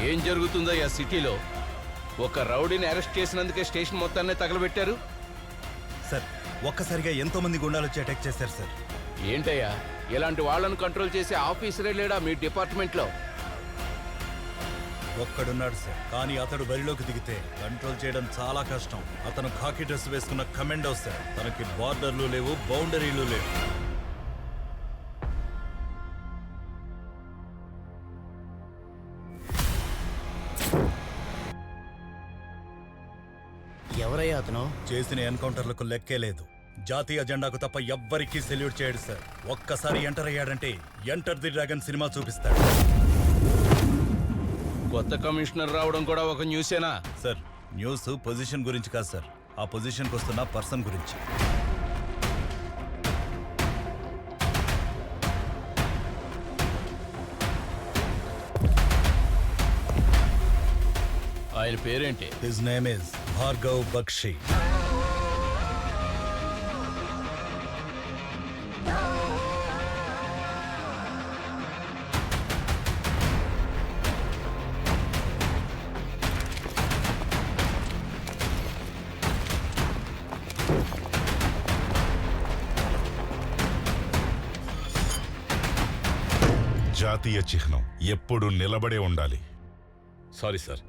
ఏం జరుగుతుందో ఆ సిటీలో? ఒక రౌడీని అరెస్ట్ చేసినందుకే స్టేషన్ మొత్తాన్ని తగలబెట్టారు. సార్ ఒక్కసారిగా ఎంతో మంది గుండాలు వచ్చి అటాక్ చేశారు సార్. ఏంటయ్యా, ఇలాంటి వాళ్ళను కంట్రోల్ చేసే ఆఫీసరే లేడా మీ డిపార్ట్మెంట్లో? ఒక్కడున్నాడు సార్, కానీ అతడు బరిలోకి దిగితే కంట్రోల్ చేయడం చాలా కష్టం. అతను ఖాకీ డ్రెస్ వేసుకున్న కమాండో సార్. తనకి బార్డర్లు లేవు, బౌండరీలు లేవు. ఎవరయ్యా అతను? చేసిన ఎన్కౌంటర్లకు లెక్కే లేదు. జాతీయ జెండాకు తప్ప ఎవ్వరికీ సెల్యూట్ చేయడు సార్. ఒక్కసారి ఎంటర్ అయ్యాడంటే ఎంటర్ ది డ్రాగన్ సినిమా చూపిస్తాడు. కొత్త కమిషనర్ రావడం కూడా ఒక న్యూసేనా? సార్ న్యూస్ పొజిషన్ గురించి కాదు సార్, ఆ పొజిషన్కి వస్తున్న పర్సన్ గురించి. ఆయన పేరేంటి? His name is Bhargav Bakshi. జాతీయ చిహ్నం ఎప్పుడు నిలబడే ఉండాలి. Sorry sir.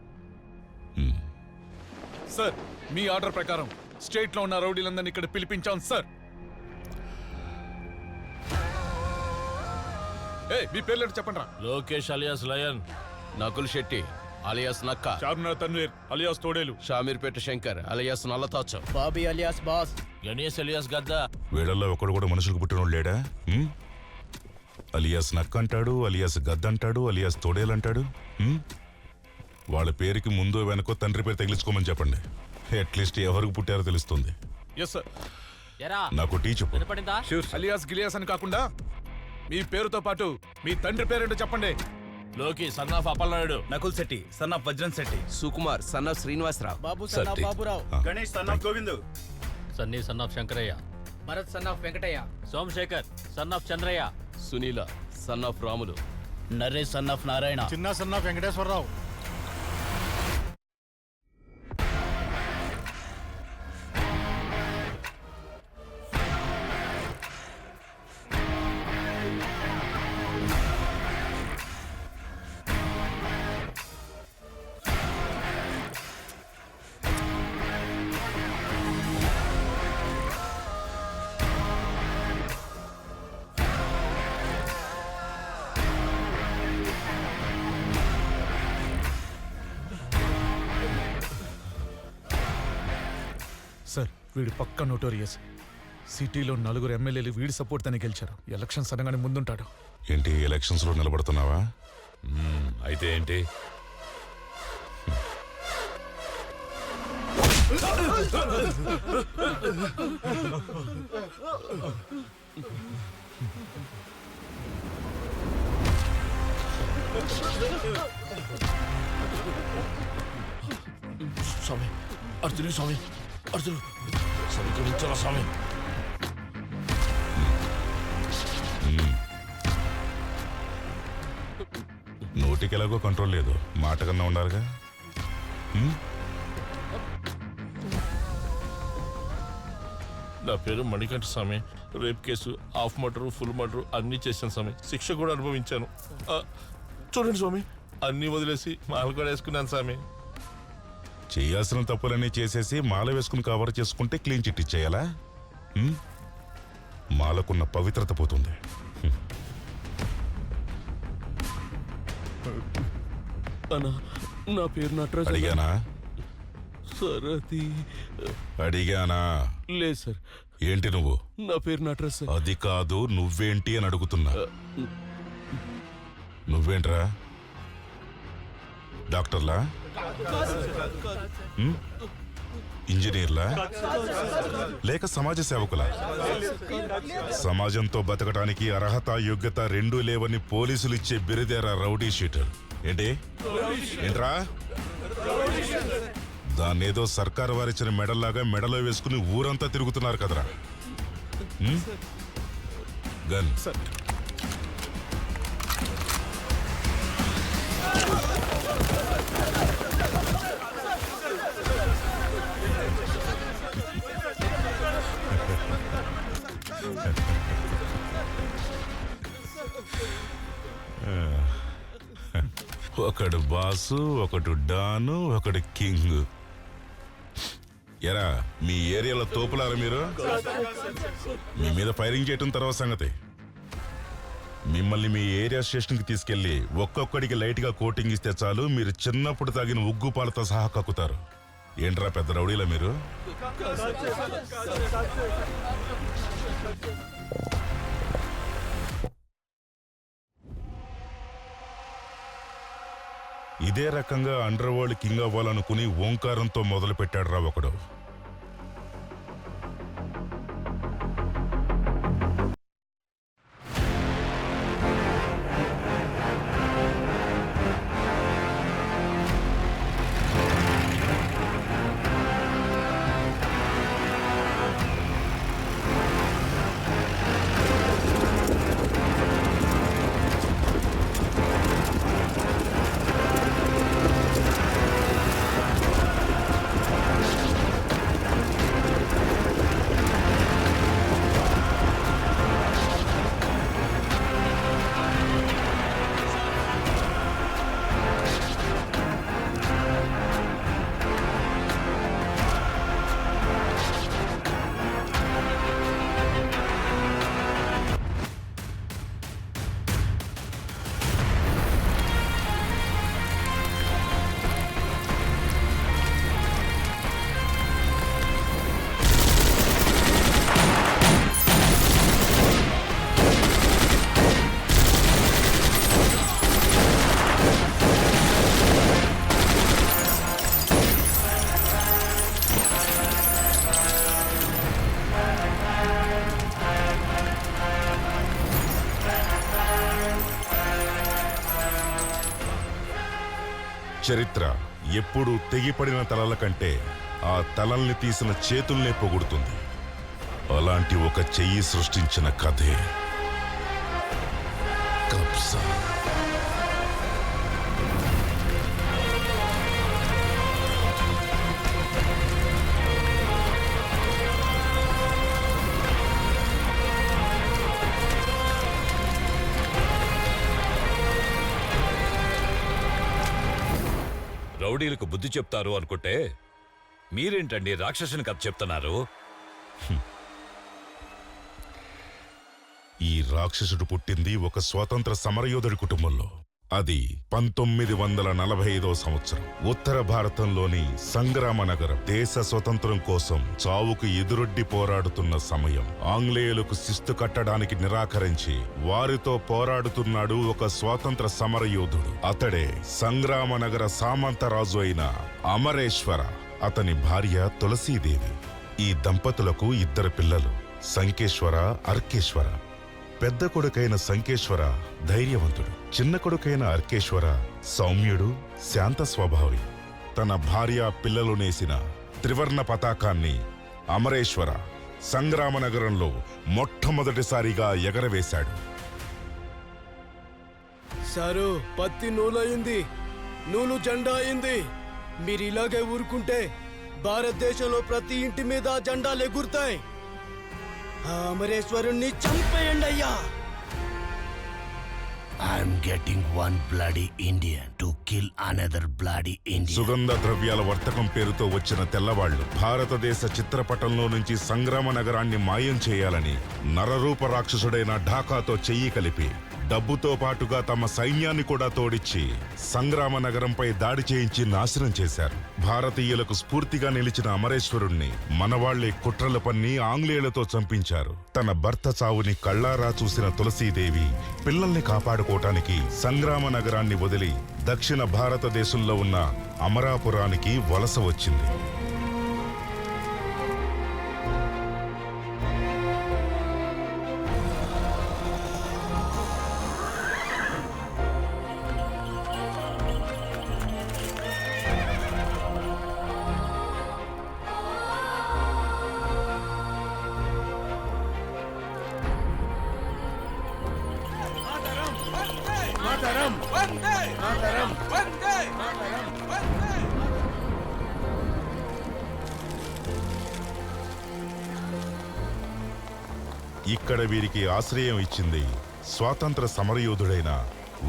సార్ మీ ఆర్డర్ ప్రకారం స్టేట్ లో ఉన్న రౌడీలందరినీ ఇక్కడ పిలిపించాం సార్. మీ పేర్లు చెప్పండి రా. Lokesh alias lion, Nakul Shetty alias నక్క, చార్మినార్ తన్వీర్ అలియాస్ తోడేలు, షామీర్పేట శంకర్ అలియాస్ నల్లతాచ, Bobby alias boss, Ganesh alias గద్దా. వీళ్ళల్లో ఒకడు కూడా మనుషులకు పుట్టినోడు లేడా? అలియాస్ నక్క అంటాడు, అలియాస్ గద్దంటాడు, అలియాస్ తోడేలంటాడు. వాళ్ళ పేరుకి ముందు వెనకో తండ్రి పేరు తగిలించుకోమని చెప్పండి. అట్లీస్ట్ ఎవరికి పుట్టారో తెలుస్తుంది. నాకు టీ చెప్పు. అలియాస్ గిలియాస్ అని కాకుండా మీ పేరుతో పాటు మీ తండ్రి పేరేంటో చెప్పండి. లోకి son of Appalanaidu, Nakul Shetty son of Vajram Shetty, Sukumar son of Srinivasarao, Babu son of Baburao, Ganesh son of Govind, Sunny son of Shankaraiah, Bharat son of Venkataiah, Somashekar son of Chandraiah, Sunila son of Ramulu, Naresh son of Narayana, Chinna son of Venkateswararao. Sir వీడు పక్కా నోటోరియస్. సిటీలో 4 ఎమ్మెల్యేలు వీడి సపోర్ట్ తనే గెలిచారు. ఎలక్షన్స్ అనగానే ముందుంటాడు. ఏంటి ఎలక్షన్స్ లో నిలబడుతున్నావా? అయితే ఏంటి? స్వామి అర్జును, స్వామి అర్జును, సమీకరించాలా స్వామి? నోటికి ఎలాగో కంట్రోల్ లేదు, మాట కన్నా ఉండాలిగా. నా పేరు Manikanta Swami. Rape case, half murder, full murder అన్నీ చేశాను స్వామి. శిక్ష కూడా అనుభవించాను. చూడండి స్వామి, అన్నీ వదిలేసి మాల కూడా వేసుకున్నాను స్వామి. చేయాల్సిన తప్పులన్నీ చేసేసి మాల వేసుకుని కవర్ చేసుకుంటే క్లీన్ చిట్ ఇచ్చేయాలా? మాలకున్న పవిత్రత పోతుంది. నా పేరు నటరాజ్. అడిగానా? సార్ అది అడిగానా? లేదు సార్. ఏంటి నువ్వు? నా పేరు నటరాజ్ సార్. అది కాదు, నువ్వేంటి అని అడుగుతున్నా. నువ్వేంట్రా? డాక్టర్లా? ఇంజనీర్లా? లేక సమాజ సేవకులా? సమాజంతో బతకడానికి అర్హత, యోగ్యత రెండూ లేవని పోలీసులు ఇచ్చే బిరుదేరా రౌడీ షీటర్. ఏంట్రా? దాన్నేదో సర్కారు వారిచ్చిన మెడల్లాగా మెడలో వేసుకుని ఊరంతా తిరుగుతున్నారు కదరా. గన్ ఒకడు బాసు, ఒకడు డాను, ఒకడు కింగ్. ఎరా మీ ఏరియాలో తోపులారా మీరు? మీ మీద ఫైరింగ్ చేయటం తర్వాత సంగతి. మిమ్మల్ని మీ ఏరియా స్టేషన్కి తీసుకెళ్లి ఒక్కొక్కడికి లైట్గా కోటింగ్ ఇస్తే చాలు, మీరు చిన్నప్పుడు తాగిన ఉగ్గు పాలతో సహా కక్కుతారు. ఏంట్రా పెద్ద రౌడీలా మీరు? ఇదే రకంగా అండర్ వరల్డ్ కింగ్ అవ్వాలనుకుని ఓంకారంతో మొదలు పెట్టాడు రా ఒకడు. చరిత్ర ఎప్పుడు తెగిపడిన తలల కంటే ఆ తలల్ని తీసిన చేతుల్నే పొగుడుతుంది. అలాంటి ఒక చెయ్యి సృష్టించిన కథే కబ్జా. రౌడీలకు బుద్ధి చెప్తారు అనుకుంటే మీరేంటండి రాక్షసుని కథ చెప్తున్నారు? ఈ రాక్షసుడు పుట్టింది ఒక స్వాతంత్ర సమరయోధుడి కుటుంబంలో. అది 1945వ సంవత్సరం. ఉత్తర భారతంలోని సంగ్రామ నగరం దేశ స్వతంత్రం కోసం చావుకు ఎదురొడ్డి పోరాడుతున్న సమయం. ఆంగ్లేయులకు శిస్తు కట్టడానికి నిరాకరించి వారితో పోరాడుతున్నాడు ఒక స్వాతంత్ర సమరయోధుడు. అతడే సంగ్రామ నగర సామంతరాజు అయిన అమరేశ్వర. అతని భార్య తులసీదేవి. ఈ దంపతులకు 2 పిల్లలు, సంకేశ్వర, అర్కేశ్వర. పెద్ద కొడుకైన సంకేశ్వర ధైర్యవంతుడు, చిన్న కొడుకైన అర్కేశ్వర సౌమ్యుడు, శాంత స్వభావి. తన భార్య పిల్లలు నేసిన త్రివర్ణ పతాకాన్ని అమరేశ్వర సంగ్రామ నగరంలో మొట్టమొదటిసారిగా ఎగరవేశాడు. సారు, పత్తి నూలయింది, నూలు జెండా అయింది. మీరు ఇలాగే ఊరుకుంటే భారతదేశంలో ప్రతి ఇంటి మీద జెండాలు ఎగురుతాయి. ఆ అమరేశ్వరుణ్ణి చంపేయండి అయ్యా. I'm getting one bloody Indian to kill another bloody Indian. సుగంధ ద్రవ్యాల వర్తకం పేరుతో వచ్చిన తెల్లవాళ్లు భారతదేశ చిత్రపటంలో నుంచి సంగ్రామ నగరాన్ని మాయం చేయాలని నరరూప రాక్షసుడైన ఢాకాతో చెయ్యి కలిపి డబ్బుతో పాటుగా తమ సైన్యాన్ని కూడా తోడిచ్చి సంగ్రామ నగరంపై దాడి చేయించి నాశనం చేశారు. భారతీయులకు స్ఫూర్తిగా నిలిచిన అమరేశ్వరుణ్ణి మనవాళ్లే కుట్రలు పన్ని ఆంగ్లేయులతో చంపించారు. తన భర్త చావుని కళ్ళారా చూసిన తులసీదేవి పిల్లల్ని కాపాడుకోవటానికి సంగ్రామ నగరాన్ని వదిలి దక్షిణ భారతదేశంలో ఉన్న అమరాపురానికి వలస వచ్చింది. ఇక్కడ వీరికి ఆశ్రయం ఇచ్చింది స్వాతంత్ర సమరయోధుడైన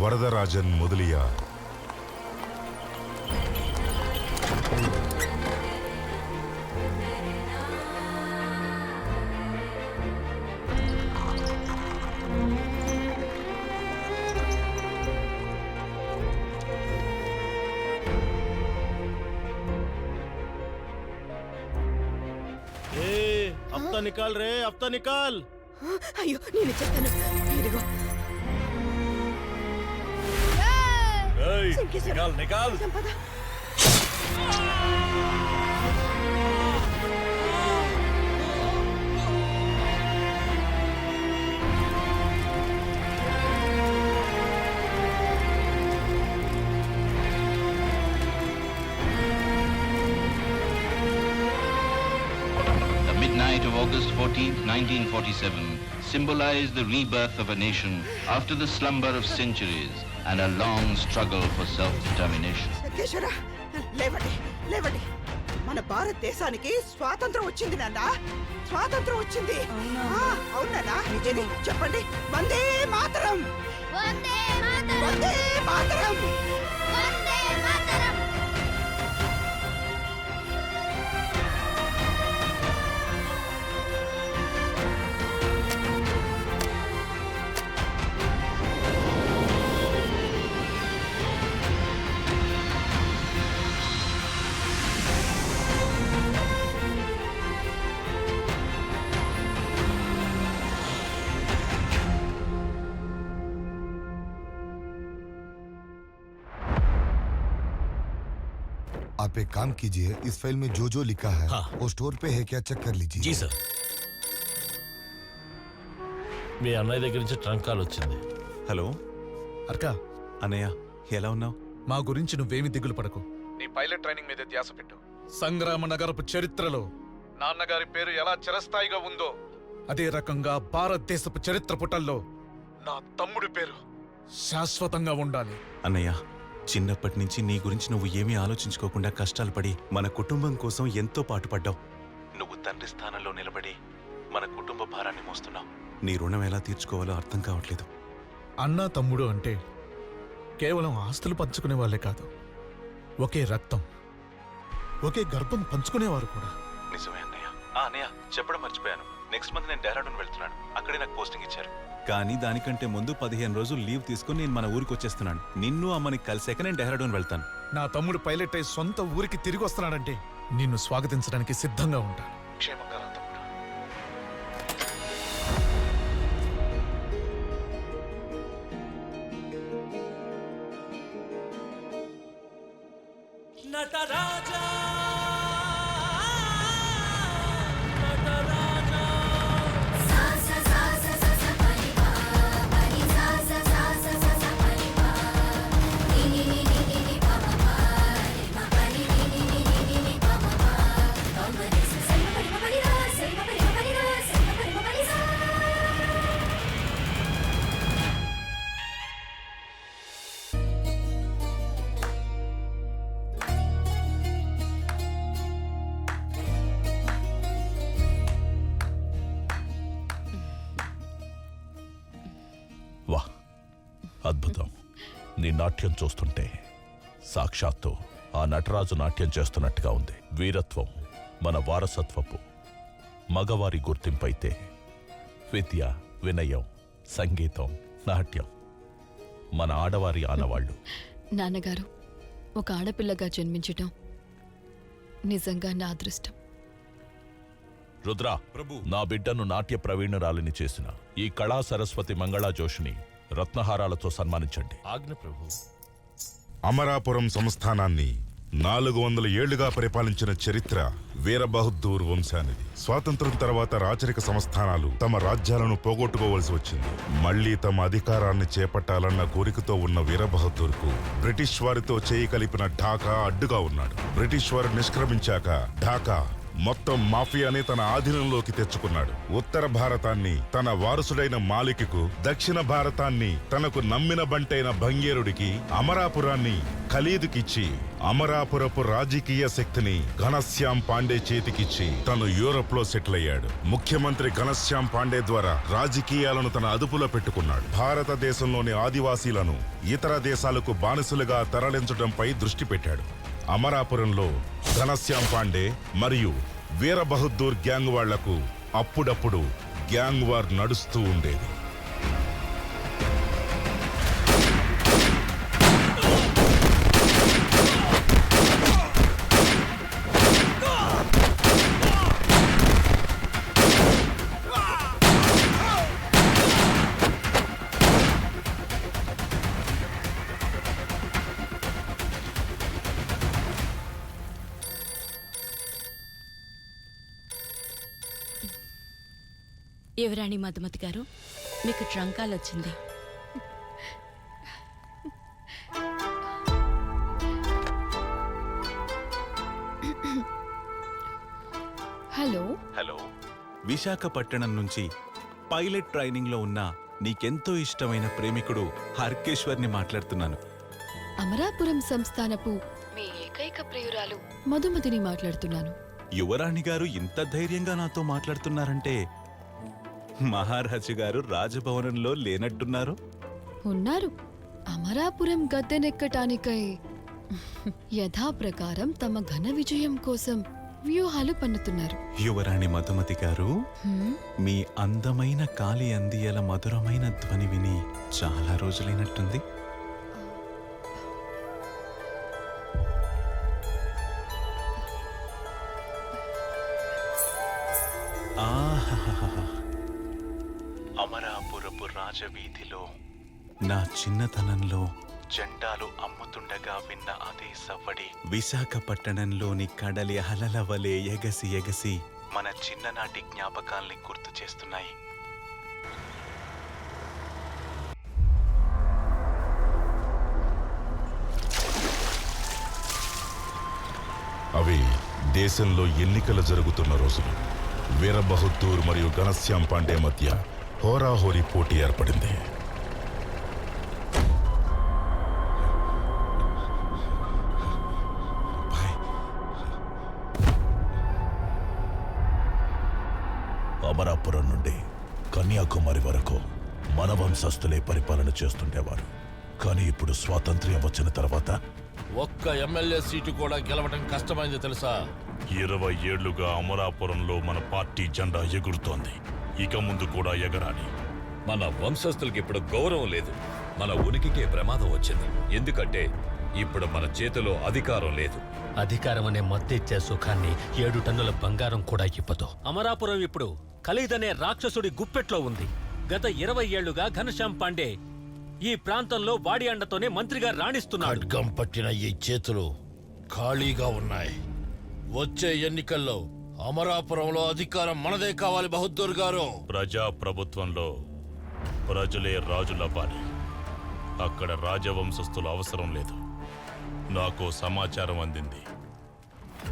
వరదరాజన్ మొదలియార్. హఫ్తా నికాల్ రే, హఫ్తా నికాల్. అయ్యో నేను చెప్తాను. ఇదిగో ఏయ్, సింకేశ్వర. నికాల్ నికాల్. సంపద. The midnight of August 14th, 1947 symbolized the rebirth of a nation after the slumber of centuries and a long struggle for self-determination. Sinkeshwara, లేవండి లేవండి. మన భారతదేశానికి స్వాతంత్రం వచ్చింది నాన్న. స్వాతంత్రం వచ్చింది. అవునా? నిజమే. చెప్పండి. వందే మాతరం. వందే మాతరం. आप एक काम कीजिए, इस फाइल में जो जो लिखा है वो स्टोर पे है क्या, चेक कर लीजिए. G sir. మీ అన్నయ్య దగ్గర నుంచి ట్రంక్ కాల్ వచ్చింది. హలో అర్కా, అన్నయ్య ఎలా ఉన్నావు? మా గురించి నువ్వేమి దిగులు పడకు. నీ పైలట్ ట్రైనింగ్ మీద ధ్యాస పెట్టు. సంగ్రామ నగరపు చరిత్రలో నాన్నగారి పేరు ఎలా చిరస్థాయిగా ఉందో అదే రకంగా భారతదేశపు చరిత్ర పుటల్లో నా తమ్ముడి పేరు శాశ్వతంగా ఉండాలి. అన్నయ్య, చిన్నప్పటి నుంచి నీ గురించి నువ్వు ఏమీ ఆలోచించుకోకుండా కష్టాలు పడి మన కుటుంబం కోసం ఎంతో పాటుపడ్డావు. నువ్వు తండ్రి స్థానంలో నిలబడి మన కుటుంబ భారాన్ని మోస్తున్నావు. నీ రుణం ఎలా తీర్చుకోవాలో అర్థం కావట్లేదు. అన్నా తమ్ముడు అంటే కేవలం ఆస్తులు పంచుకునే వాళ్ళే కాదు, ఒకే రక్తం, ఒకే గర్భం పంచుకునేవారు కూడా. నిజమే అన్నయ్య. అన్నయ్య, చెప్పడం మర్చిపోయాను. నెక్స్ట్ మంత్ నేను డెహ్రాడూన్ వెళ్తున్నాను. అక్కడే నాకు పోస్టింగ్ ఇచ్చారు. కానీ దానికంటే ముందు 15 రోజులు లీవ్ తీసుకుని నేను మన ఊరికి వచ్చేస్తున్నాను. నిన్ను అమ్మని కలిసాక నేను డెహ్రాడూన్ వెళ్తాను. నా తమ్ముడు పైలట్ అయి సొంత ఊరికి తిరిగి వస్తున్నాడంటే నిన్ను స్వాగతించడానికి సిద్ధంగా ఉంటాను. క్షేమంగా రా తమ్ముడు. నటరాజా వాహ్, అద్భుతం. నీ నాట్యం చూస్తుంటే సాక్షాత్తు ఆ నటరాజు నాట్యం చేస్తున్నట్టుగా ఉంది. వీరత్వం మన వారసత్వపు మగవారి గుర్తింపైతే విద్య, వినయం, సంగీతం, నాట్యం మన ఆడవారి ఆనవాళ్ళు. నాన్నగారు, ఒక ఆడపిల్లగా జన్మించటం నిజంగా నా అదృష్టం. రుద్ర ప్రభు, నా బిడ్డను నాట్య ప్రవీణురాలిని చేసిన ఈ కళా సరస్వతి మంగళా జోషిని రత్నహారాలతో సన్మానించండి. ఆజ్ఞ ప్రభు. అమరాపురం సంస్థానాన్ని 400 ఏళ్లుగా పరిపాలించిన చరిత్ర వీరబహద్దూర్ వంశానిది. స్వాతంత్రం తర్వాత రాచరిక సంస్థానాలు తమ రాజ్యాలను పోగొట్టుకోవలసి వచ్చింది. మళ్లీ తమ అధికారాన్ని చేపట్టాలన్న కోరికతో ఉన్న వీరబహద్దూర్కు బ్రిటిష్ వారితో చేయి కలిపిన ఢాకా అడ్డుగా ఉన్నాడు. బ్రిటిష్ వారు నిష్క్రమించాక ఢాకా మొత్తం మాఫియానే తన ఆధీనంలోకి తెచ్చుకున్నాడు. ఉత్తర భారతాన్ని తన వారసుడైన మాలిక్కు, దక్షిణ భారతాన్ని తనకు నమ్మిన బంటైన భంగేరుడికి, అమరాపురాన్ని ఖలీదుకిచ్చి అమరాపురపు రాజకీయ శక్తిని ఘనశ్యాం పాండే చేతికిచ్చి తను యూరప్ లో సెటిల్ అయ్యాడు. ముఖ్యమంత్రి ఘనశ్యాం పాండే ద్వారా రాజకీయాలను తన అదుపులో పెట్టుకున్నాడు. భారతదేశంలోని ఆదివాసీలను ఇతర దేశాలకు బానిసలుగా తరలించడంపై దృష్టి పెట్టాడు. అమరాపురంలో ఘనశ్యామ్ పాండే మరియు వీర బహదూర్ గ్యాంగ్ వాళ్లకు అప్పుడప్పుడు గ్యాంగ్ వార్ నడుస్తూ ఉండేది. యువరాణి మధుమతి గారు, మీకు ట్రంకాల్ వచ్చింది. హలో హలో, విశాఖపట్నం నుంచి పైలట్ ట్రైనింగ్ లో ఉన్న నీకెంతో ఇష్టమైన ప్రేమికుడు హర్కేశ్వర్ని మాట్లాడుతున్నాను. అమరాపురం సంస్థానపు మీ ఏకైక ప్రియురాలు మధుమతిని మాట్లాడుతున్నాను. యువరాణి గారు ఇంత ధైర్యంగా నాతో మాట్లాడుతున్నారంటే మహారాజు గారు రాజభవనంలో లేనట్టున్నారు. ఉన్నారు. అమరాపురం గద్దెనెక్కటానికై యథాప్రకారం తమ ఘన విజయం కోసం వ్యూహాలు పన్నుతున్నారు. యువరాణి మధుమతి గారు, మీ అందమైన కాలి అందియల మధురమైన ధ్వని విని చాలా రోజులైనట్టుంది. అమరాపురపు రాజవీధిలో నా చిన్నతనంలో జెండాలు అమ్ముతుండగా విన్న అదే సవ్వడి విశాఖపట్టణంలోని కడలి అలల వలె ఎగసి ఎగసి మన చిన్ననాటి జ్ఞాపకాల్ని గుర్తు చేస్తున్నాయి. అవి దేశంలో ఎన్నికలు జరుగుతున్న రోజులు. వీర బహదూర్ మరియు ఘనశ్యామ్ పాండే మధ్య హోరాహోరీ పోటీ ఏర్పడింది. అమరాపురం నుండి కన్యాకుమారి వరకు మన వంశస్థులే పరిపాలన చేస్తుండేవారు. కానీ ఇప్పుడు స్వాతంత్ర్యం వచ్చిన తర్వాత ఒక్క ఎమ్మెల్యే సీటు కూడా గెలవడం కష్టమైంది తెలుసా? 20 ఏళ్లుగా అమరాపురంలో మన పార్టీ జెండా ఎగురుతోంది. ఇక ముందు కూడా ఎగరాలి. మన వంశస్థులకి ఇప్పుడు గౌరవం లేదు. మన ఉనికికే ప్రమాదం వచ్చింది. ఎందుకంటే ఇప్పుడు మన చేతిలో అధికారం లేదు. అధికారం అనే మత్తిచ్చే సుఖాన్ని 7 టన్నుల బంగారం కూడా ఇవ్వదు. అమరాపురం ఇప్పుడు ఖలీదనే రాక్షసుడి గుప్పెట్లో ఉంది. గత 20 ఏళ్లుగా ఘనశ్యామ్ పాండే ఈ ప్రాంతంలో వాడి అండతోనే మంత్రిగా రాణిస్తున్నాడు. ఖడ్గం పట్టిన ఈ చేతులు ఖాళీగా ఉన్నాయి. వచ్చే ఎన్నికల్లో అమరాపురంలో అధికారం మనదే కావాలి బహదూర్ గారు. ప్రజా ప్రభుత్వంలో ప్రజలే రాజులవ్వాలి. అక్కడ రాజవంశస్థుల అవసరం లేదు. నాకు సమాచారం అందింది.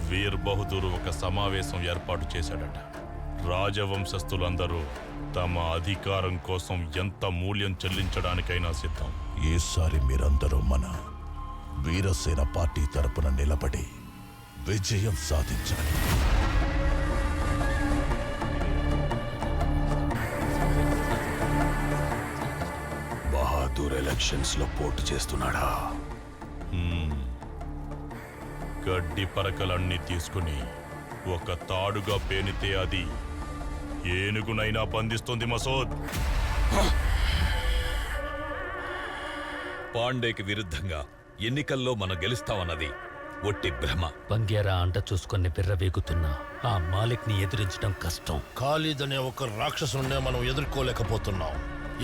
వీర్ బహదూర్ ఒక సమావేశం ఏర్పాటు చేశాడట. రాజవంశస్థులందరూ తమ అధికారం కోసం ఎంత మూల్యం చెల్లించడానికైనా సిద్ధం. ఈసారి మీరందరూ మన వీరసేన పార్టీ తరపున నిలబడి విజయం సాధించాలి. బహదూర్ ఎలక్షన్స్ లో పోటీ చేస్తున్నాడా? గడ్డి పరకలన్నీ తీసుకుని ఒక తాడుగా పేనితే అది ఏనుగునైనా బంధిస్తుంది మసోద్. పాండేకి విరుద్ధంగా ఎన్నికల్లో మనం గెలుస్తామన్నది ఒట్టి భ్రమ. బంగేరా అంట చూసుకొని బిర్రవేగుతున్నా ఆ మాలిక్ ని ఎదిరించడం కష్టం. ఖాళీద్ అనే ఒక రాక్షసునే మనం ఎదుర్కోలేకపోతున్నాం.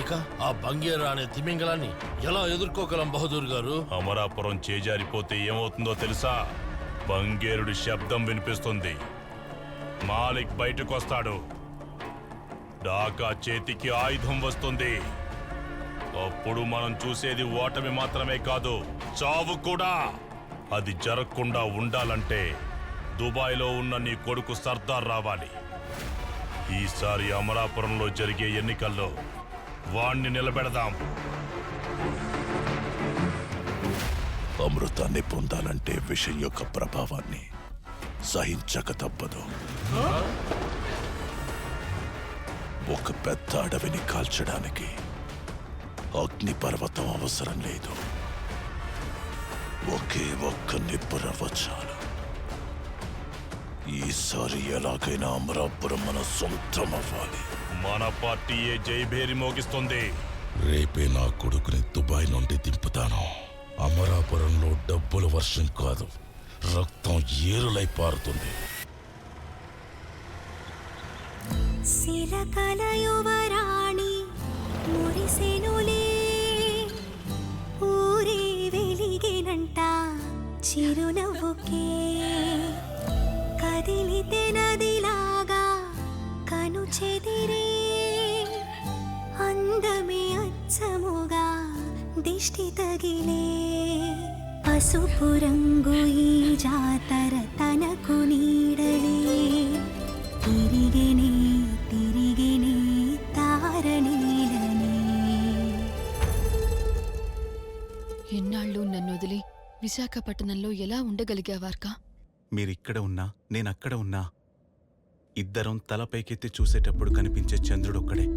ఇక ఆ బంగేరా అనే తిమింగలాన్ని ఎలా ఎదుర్కోగలం బహదూర్ గారు? అమరాపురం చేజారిపోతే ఏమవుతుందో తెలుసా? బంగేరుడి శబ్దం వినిపిస్తుంది. మాలిక్ బయటకు వస్తాడు. డాకా చేతికి ఆయుధం వస్తుంది. అప్పుడు మనం చూసేది ఓటమి మాత్రమే కాదు, చావు కూడా. అది జరగకుండా ఉండాలంటే దుబాయ్లో ఉన్న నీ కొడుకు సర్దార్ రావాలి. ఈసారి అమరాపురంలో జరిగే ఎన్నికల్లో వాణ్ణి నిలబెడదాం. అమృతాన్ని పొందాలంటే విషయం యొక్క ప్రభావాన్ని సహించక తప్పదు. ఒక పెద్ద అడవిని కాల్చడానికి అగ్నిపర్వతం అవసరం లేదు. ఒక ఒకే ఒక్క నిప్పురవ్వ చాలు. ఈసారి ఎలాగైనా అమరాపురం మన సొంతం అవ్వాలి. మన పార్టీయే జైభేరి మోగిస్తుంది. రేపే నా కొడుకుని దుబాయ్ నుండి దింపుతాను. అమరాపురంలో డబ్బుల వర్షం కాదు, రక్తం ఏరులై పారుతుంది. శిలకల యువరాణి మురిసెనులే, ఊరే వెలిగేనంట చిరునవ్వుకే. కదిలితే నదిలాగా కను చెదిరే, అందమే అచ్చముగా దిష్టి తగిలే. పసుపు రంగు ఈ జాతర తనకు నీడలే, తిరిగినే తిరిగినే తారనీడనే. ఎన్నాళ్ళు నన్ను వదిలి విశాఖపట్నంలో ఎలా ఉండగలిగావార్కా? మీరిక్కడ ఉన్నా నేనక్కడ ఉన్నా ఇద్దరం తలపైకెత్తి చూసేటప్పుడు కనిపించే చంద్రుడు ఒక్కడే.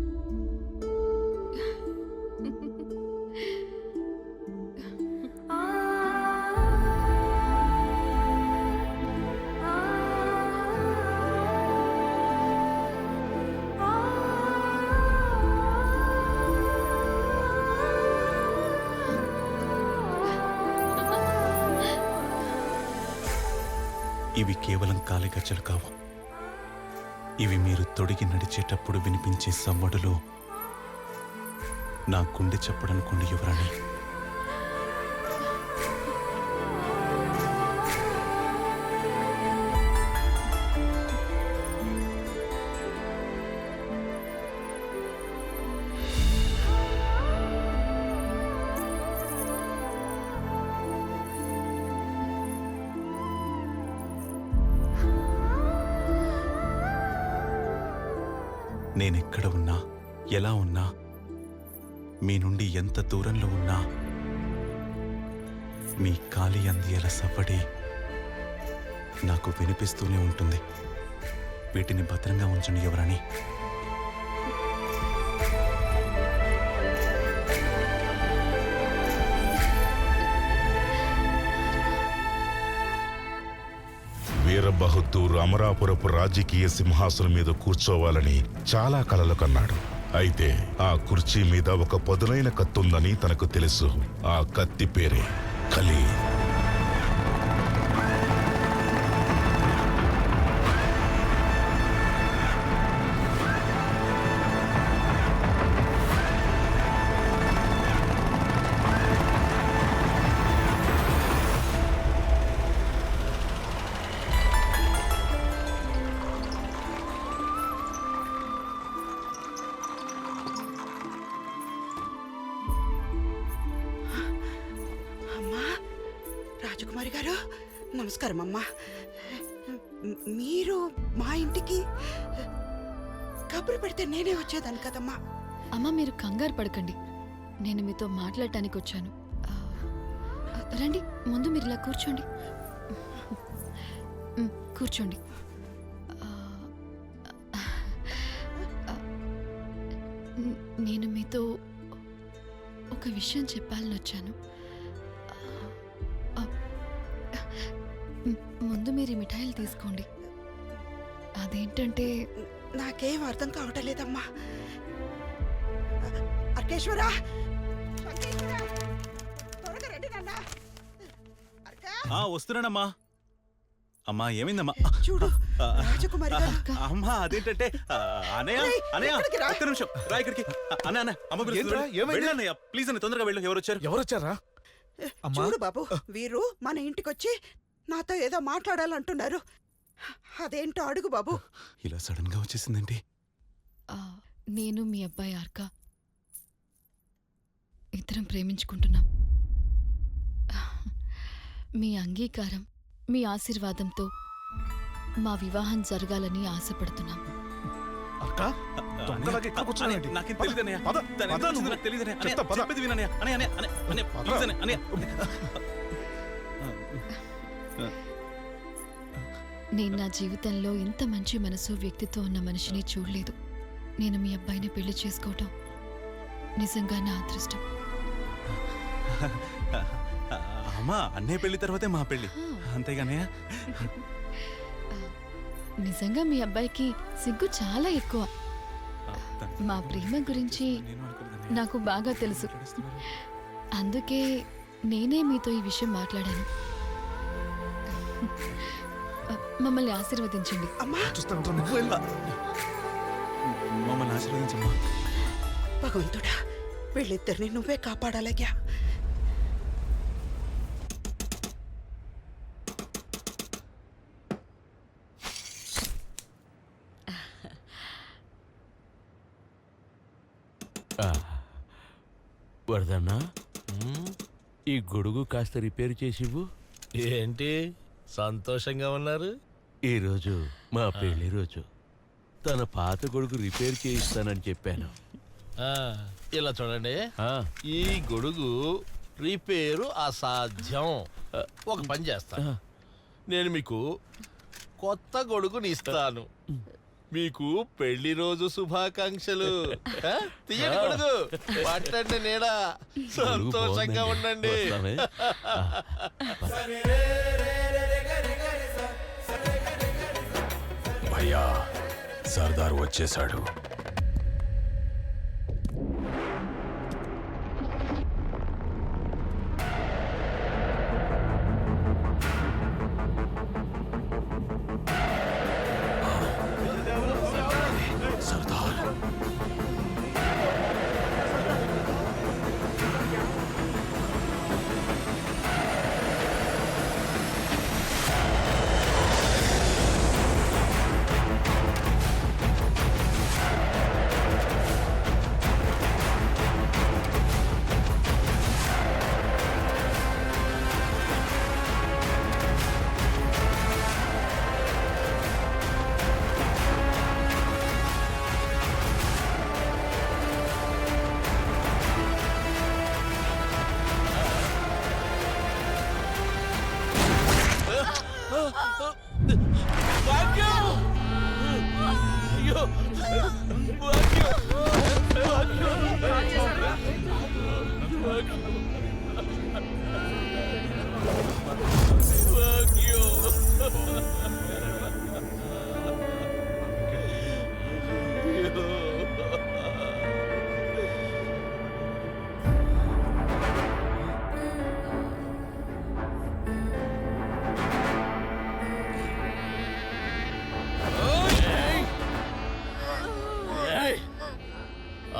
ఇవి కేవలం కాలిగజ్జలు కావు. ఇవి మీరు తొడిగి నడిచేటప్పుడు వినిపించే సవ్వడులో నా గుండె చెప్పడనుకోండి యువరాణి. నేనెక్కడ ఉన్నా, ఎలా ఉన్నా, మీ నుండి ఎంత దూరంలో ఉన్నా, మీ కాలి అందియల సవ్వడి నాకు వినిపిస్తూనే ఉంటుంది. వీటిని భద్రంగా ఉంచండి యువరాణి. వీరబహదూర్ అమరాపురపు రాజకీయ సింహాసనం మీద కూర్చోవాలని చాలా కలలు కన్నాడు. అయితే ఆ కుర్చీ మీద ఒక పదునైన కత్తుందని తనకు తెలుసు. ఆ కత్తి పేరే ఖలీ. రాజకుమారి గారు నమస్కారం అమ్మా. మీరు మా ఇంటికి కబురు పెడితే నేనే వచ్చేదాన్ని కదమ్మా. అమ్మ, మీరు కంగారు పడకండి, నేను మీతో మాట్లాడటానికి వచ్చాను. రండి, ముందు మీరు ఇలా కూర్చోండి. కూర్చోండి. నేను మీతో ఒక విషయం చెప్పాలని వచ్చాను. ముందు మీరు ఈ మిఠాయిలు తీసుకోండి. అదేంటంటే నాకేం అర్థం కావటం లేదమ్మా. అర్కేశ్వరా, త్వరగా రండి నాన్న. వస్తున్నానమ్మా. అమ్మా ఏమైందమ్మా? చూడు రాజకుమారి గారు. అమ్మా అదేంటంటే అనయ్య అనయ్య ఒక్క నిమిషం రా ఇక్కడికి. అన్న అమ్మ వెళ్ళన్నయ్య ప్లీజ్ అన్న, తొందరగా వెళ్ళు. ఎవరొచ్చారా? చూడు బాబు, వీరు మన ఇంటికొచ్చి నాతో ఏదో మాట్లాడాలంటున్నారు. అదేంటో అడుగు బాబు. ఇలా సడన్ గా వచ్చేసిందండి. నేను మీ అబ్బాయి ఆర్కా ఇద్దరం ప్రేమించుకుంటున్నాం. మీ అంగీకారం, మీ ఆశీర్వాదంతో మా వివాహం జరగాలని ఆశపడుతున్నాం. నాకేం తెలియదన్నయ్య, నాకు తెలియదన్నయ్య, చెప్పేది వినన్నయ్య. నేను నా జీవితంలో ఇంత మంచి మనసు, వ్యక్తిత్వం ఉన్న మనిషిని చూడలేదు. నేను మీ అబ్బాయిని పెళ్లి చేసుకోవటం నిజంగా నా అదృష్టం. అమ్మా అన్నయ్య పెళ్లి తర్వాతే మా పెళ్లి, అంతేగానయ్య. నిజంగా మీ అబ్బాయికి సిగ్గు చాలా ఎక్కువ. మా ప్రేమ గురించి నాకు బాగా తెలుసు. అందుకే నేనే మీతో ఈ విషయం మాట్లాడాను. మమ్మల్ని ఆశీర్వదించండి. మమ్మల్ని ఆశీర్వదించమ్మా. భగవంతుడా, వీళ్ళిద్దరిని నువ్వే కాపాడాలయ్యా. వరదన్నా, ఈ గొడుగు కాస్త రిపేర్ చేసివ్వు. ఏంటి సంతోషంగా ఉన్నారు? ఈరోజు మా పెళ్లి రోజు. తన పాత గొడుగు రిపేర్ చేయిస్తానని చెప్పాను. ఇలా చూడండి, ఈ గొడుగు రిపేరు అసాధ్యం. ఒక పని చేస్తా, నేను మీకు కొత్త గొడుగుని ఇస్తాను. మీకు పెళ్లి రోజు శుభాకాంక్షలు. తీయండి గొడుగు, పట్టండి నీడా, సంతోషంగా ఉండండి. భయ్యా, సర్దార్ వచ్చేశాడు.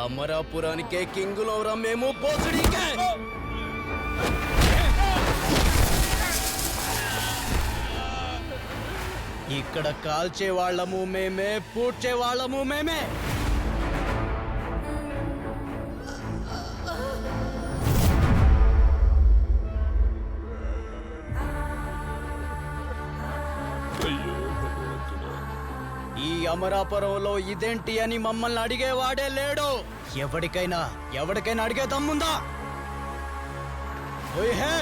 అమరాపురానికే కింగులవరా మేము, బోసుడికే. ఇక్కడ కాల్చే వాళ్ళము మేమే, పూడ్చే వాళ్ళము మేమే. ఈ అమరాపురంలో ఇదేంటి అని మమ్మల్ని అడిగేవాడే లేడు. ఎవరికైనా అడిగే దమ్ముందా? ఓయ్ హే,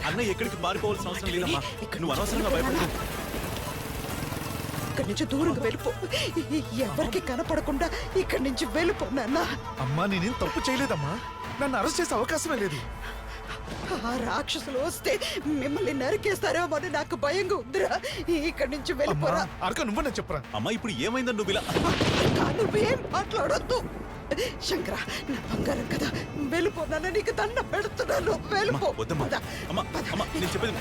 అన్నయ్య ఎక్కడికి పారిపోవాల్సిన అవసరం లేదమ్మా. నువ్వు అనవసరంగా భయపడకు. ఇక్కడి నుంచి దూరంగా వెళ్ళిపో. ఎవరికి కనపడకుండా ఇక్కడి నుంచి వెళ్ళిపో నాన్న. అమ్మా నేనేం తప్పు చేయలేదమ్మా. నన్ను అరెస్ట్ చేసే అవకాశమే లేదు. ఆ రాక్షసులు వస్తే మిమ్మల్ని నరికేస్తారేమో అని నాకు భయంగా ఉందిరా. ఇక్కడి నుంచి వెళ్ళిపోరా. అరక నువ్వనే చెప్పరా. అమ్మా ఇప్పుడు ఏమైందని నువ్వు ఇలా నువ్వేం మాట్లాడొద్దు. శంకర నా బంగారం కదా, వెళ్ళిపోనా. నీకు దండం పెడుతున్నాను, వెళ్ళిపో. వద్దమ్మా. అమ్మా అమ్మా నేను చెప్పేది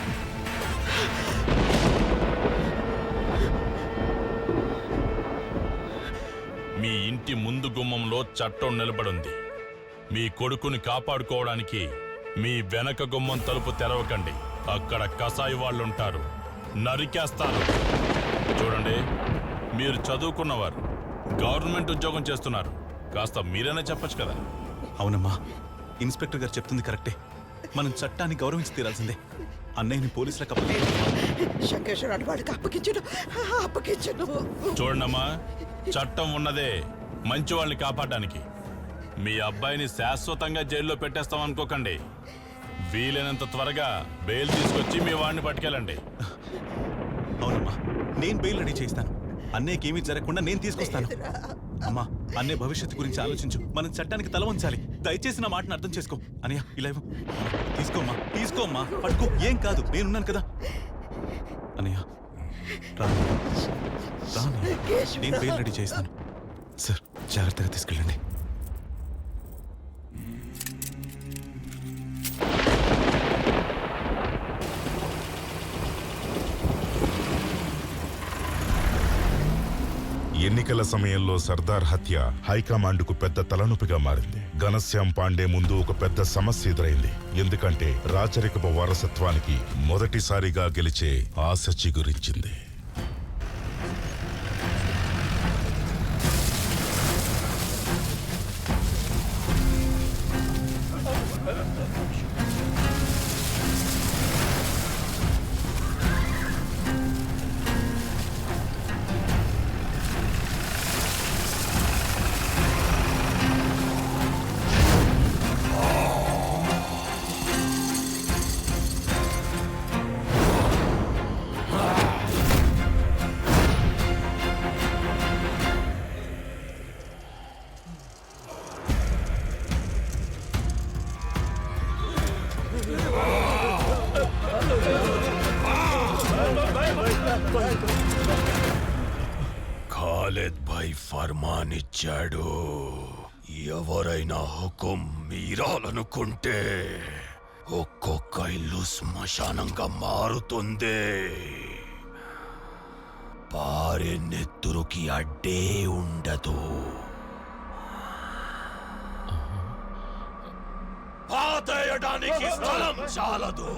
మీ ఇంటి ముందు గుమ్మంలో చట్టం నిలబడుంది. మీ కొడుకుని కాపాడుకోవడానికి మీ వెనక గుమ్మం తలుపు తెరవకండి. అక్కడ కసాయి వాళ్ళుంటారు, నరికేస్తారు. చూడండి, మీరు చదువుకున్నవారు, గవర్నమెంట్ ఉద్యోగం చేస్తున్నారు. కాస్త మీరైనా చెప్పచ్చు కదా. అవునమ్మా, ఇన్స్పెక్టర్ గారు చెప్తుంది కరెక్టే. మనం చట్టాన్ని గౌరవించి తీరాల్సిందే. అన్నయ్యని పోలీసులకు శంకేశ్వర వాడికి అప్పగించను. చూడండమ్మా, చట్టం ఉన్నదే మంచి వాళ్ళని కాపాడడానికి. మీ అబ్బాయిని శాశ్వతంగా జైల్లో పెట్టేస్తాం అనుకోకండి. వీలైనంత త్వరగా బెయిల్ తీసుకొచ్చి మీ వాడిని పట్టుకెళ్ళండి. అవునమ్మా, నేను బెయిల్ రెడీ చేస్తాను. అన్నయ్యకి ఏమీ జరగకుండా నేను తీసుకొస్తాను. అమ్మా, అన్నయ్య భవిష్యత్తు గురించి ఆలోచించు. మనం చట్టానికి తల వంచాలి. దయచేసి నా మాటను అర్థం చేసుకో. అన్నయ్య ఇలా ఇవ్వు. తీసుకోమ్మా, తీసుకోమ్మా, పట్టుకో. ఏం కాదు, నేనున్నాను కదా. అన్నయ్య రా, నేను బెయిల్ రెడీ చేస్తాను. సార్ జాగ్రత్తగా తీసుకెళ్ళండి. ఎన్నికల సమయంలో సర్దార్ హత్య హైకమాండ్కు పెద్ద తలనొప్పిగా మారింది. ఘనశ్యామ్ పాండే ముందు ఒక పెద్ద సమస్య ఎదురైంది. ఎందుకంటే రాచరికపు వారసత్వానికి మొదటిసారిగా గెలిచే ఆశ చిగురించింది. ఖాలిద్ భాయ్ ఫర్మాన్ ఇచ్చాడు. ఎవరైనా హుకుం మీరాలనుకుంటే ఒక్కొక్క ఇల్లు శ్మశానంగా మారుతుంది. పారే నెత్తురుకి అడ్డే ఉండదు. పాతేయడానికి స్థలం చాలదు.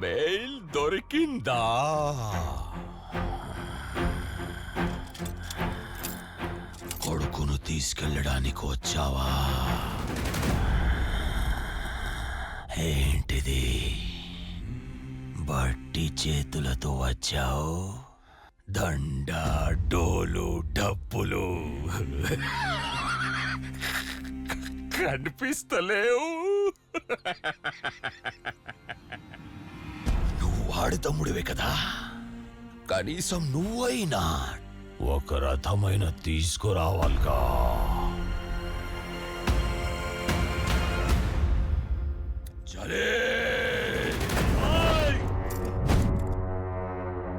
బెయిల్ దొరికిందా? కొడుకును తీసుకెళ్ళడానికి వచ్చావా? ఏంటిది, బట్టి చేతులతో వచ్చావు? దండ, డోలు, డప్పులు కనిపిస్తలేవు. నువ్వు వాడి తమ్ముడివే కదా, కనీసం నువ్వైనా ఒక రథమైన తీసుకురావాలిగా. చలే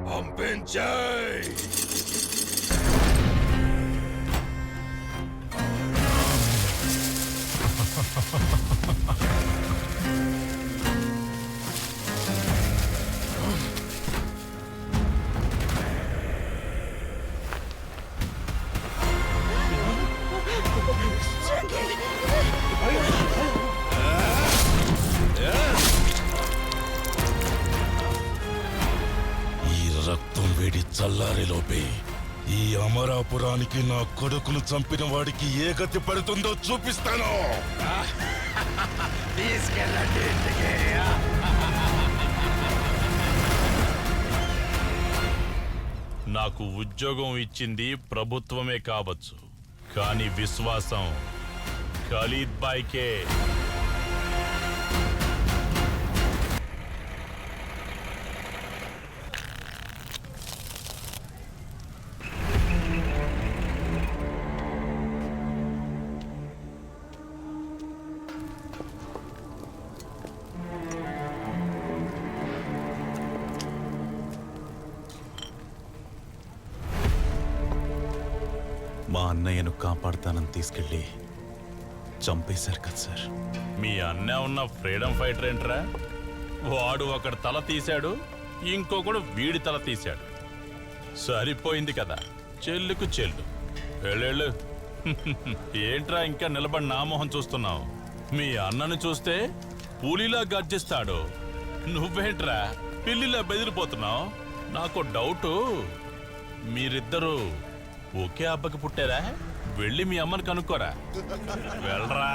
పంపించాయి. రక్తం వేడి చల్లారేలోపే ఈ అమరాపురానికి నా కొడుకును చంపిన వాడికి ఏ గతి పడుతుందో చూపిస్తాను. తీసుకెళ్ళండి ఇంటికి. నాకు ఉద్యోగం ఇచ్చింది ప్రభుత్వమే కావచ్చు, కానీ విశ్వాసం ఖలీద్ బాయ్కే. మా అన్నయ్యను కాపాడుతానని తీసుకెళ్ళి చంపేశారు కదా సార్. మీ అన్న ఉన్న ఫ్రీడమ్ ఫైటర్ ఏంట్రా? వాడు ఒకడు తల తీశాడు, ఇంకొకడు వీడి తల తీశాడు. సరిపోయింది కదా, చెల్లుకు చెల్లు. వెళ్ళు. ఏంట్రా ఇంకా నిలబడి నా మొహం చూస్తున్నావు? మీ అన్నను చూస్తే పులిలా గర్జిస్తాడు, నువ్వేంట్రా పిల్లిలా బెదిరిపోతున్నావు? నాకు డౌటు, మీరిద్దరూ ఒకే అబ్బకి పుట్టారా? వెళ్ళి మీ అమ్మని కనుక్కోరా. వెళ్ళరా.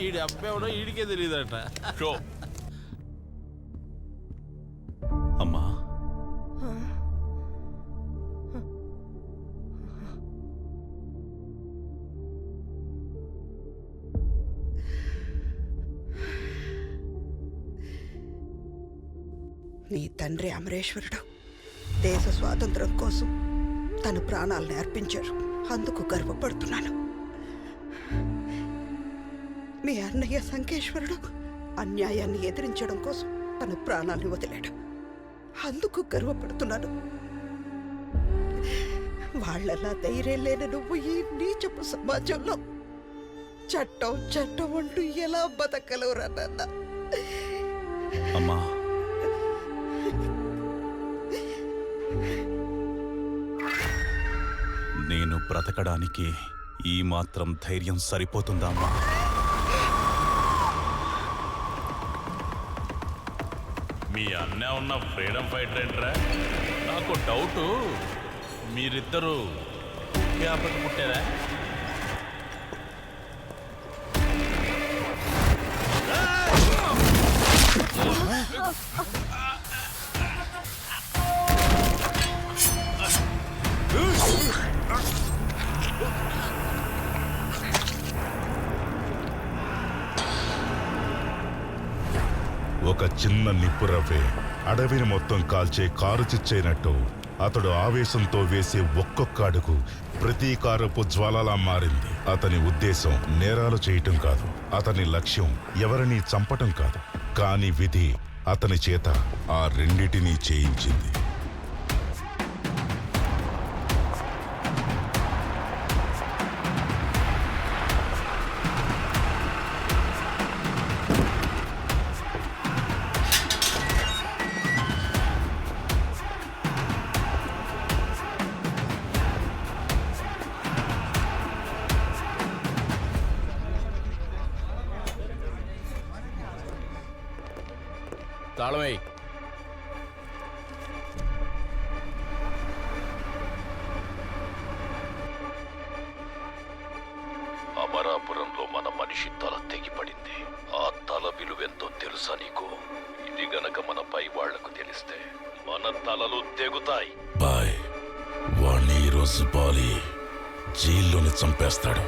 ఈడి అబ్బాయి ఈడికే తెలియదట. అమ్మా, నీ తండ్రి అమరేశ్వరుడు దేశ స్వాతంత్రం కోసం తన ప్రాణాలను అర్పించారు. అందుకు గర్వపడుతున్నాను. మీ అన్నయ్య సంకేశ్వరుడు అన్యాయాన్ని ఎదిరించడం కోసం తన ప్రాణాన్ని వదిలాడు. అందుకు గర్వపడుతున్నాను. వాళ్ళలా ధైర్యం లేని నువ్వు ఈ నీచపు సమాజంలో చట్టం చట్టం అంటూ ఎలా బతకలవురా నాన్న? అమ్మా, నేను బ్రతకడానికి ఈ మాత్రం ధైర్యం సరిపోతుందా అమ్మా? మీ అన్న ఉన్న ఫ్రీడమ్ ఫైటర్ ఏంట్రా? నాకు డౌటు, మీరిద్దరూ ఒకే అబ్బకి పుట్టారా? ఒక చిన్న నిప్పురవ్వే అడవిని మొత్తం కాల్చే కారు చిచ్చైనట్టు అతడు ఆవేశంతో వేసే ఒక్కొక్క అడుగు ప్రతీకారపు జ్వాలలా మారింది. అతని ఉద్దేశం నేరాలు చేయటం కాదు, అతని లక్ష్యం ఎవరినీ చంపటం కాదు. కాని విధి అతని చేత ఆ రెండిటినీ చేయించింది. తాళమై. అమరాపురంలో మన మనిషి తల తెగిపడింది. ఆ తల విలువెంతో తెలుసా నీకు? ఇది గనక మన పై వాళ్లకు తెలిస్తే మన తలలు తెగుతాయి. బాయ్, వాణ్ణి ఈరోజు బాలి జైల్లోనే చంపేస్తాడు.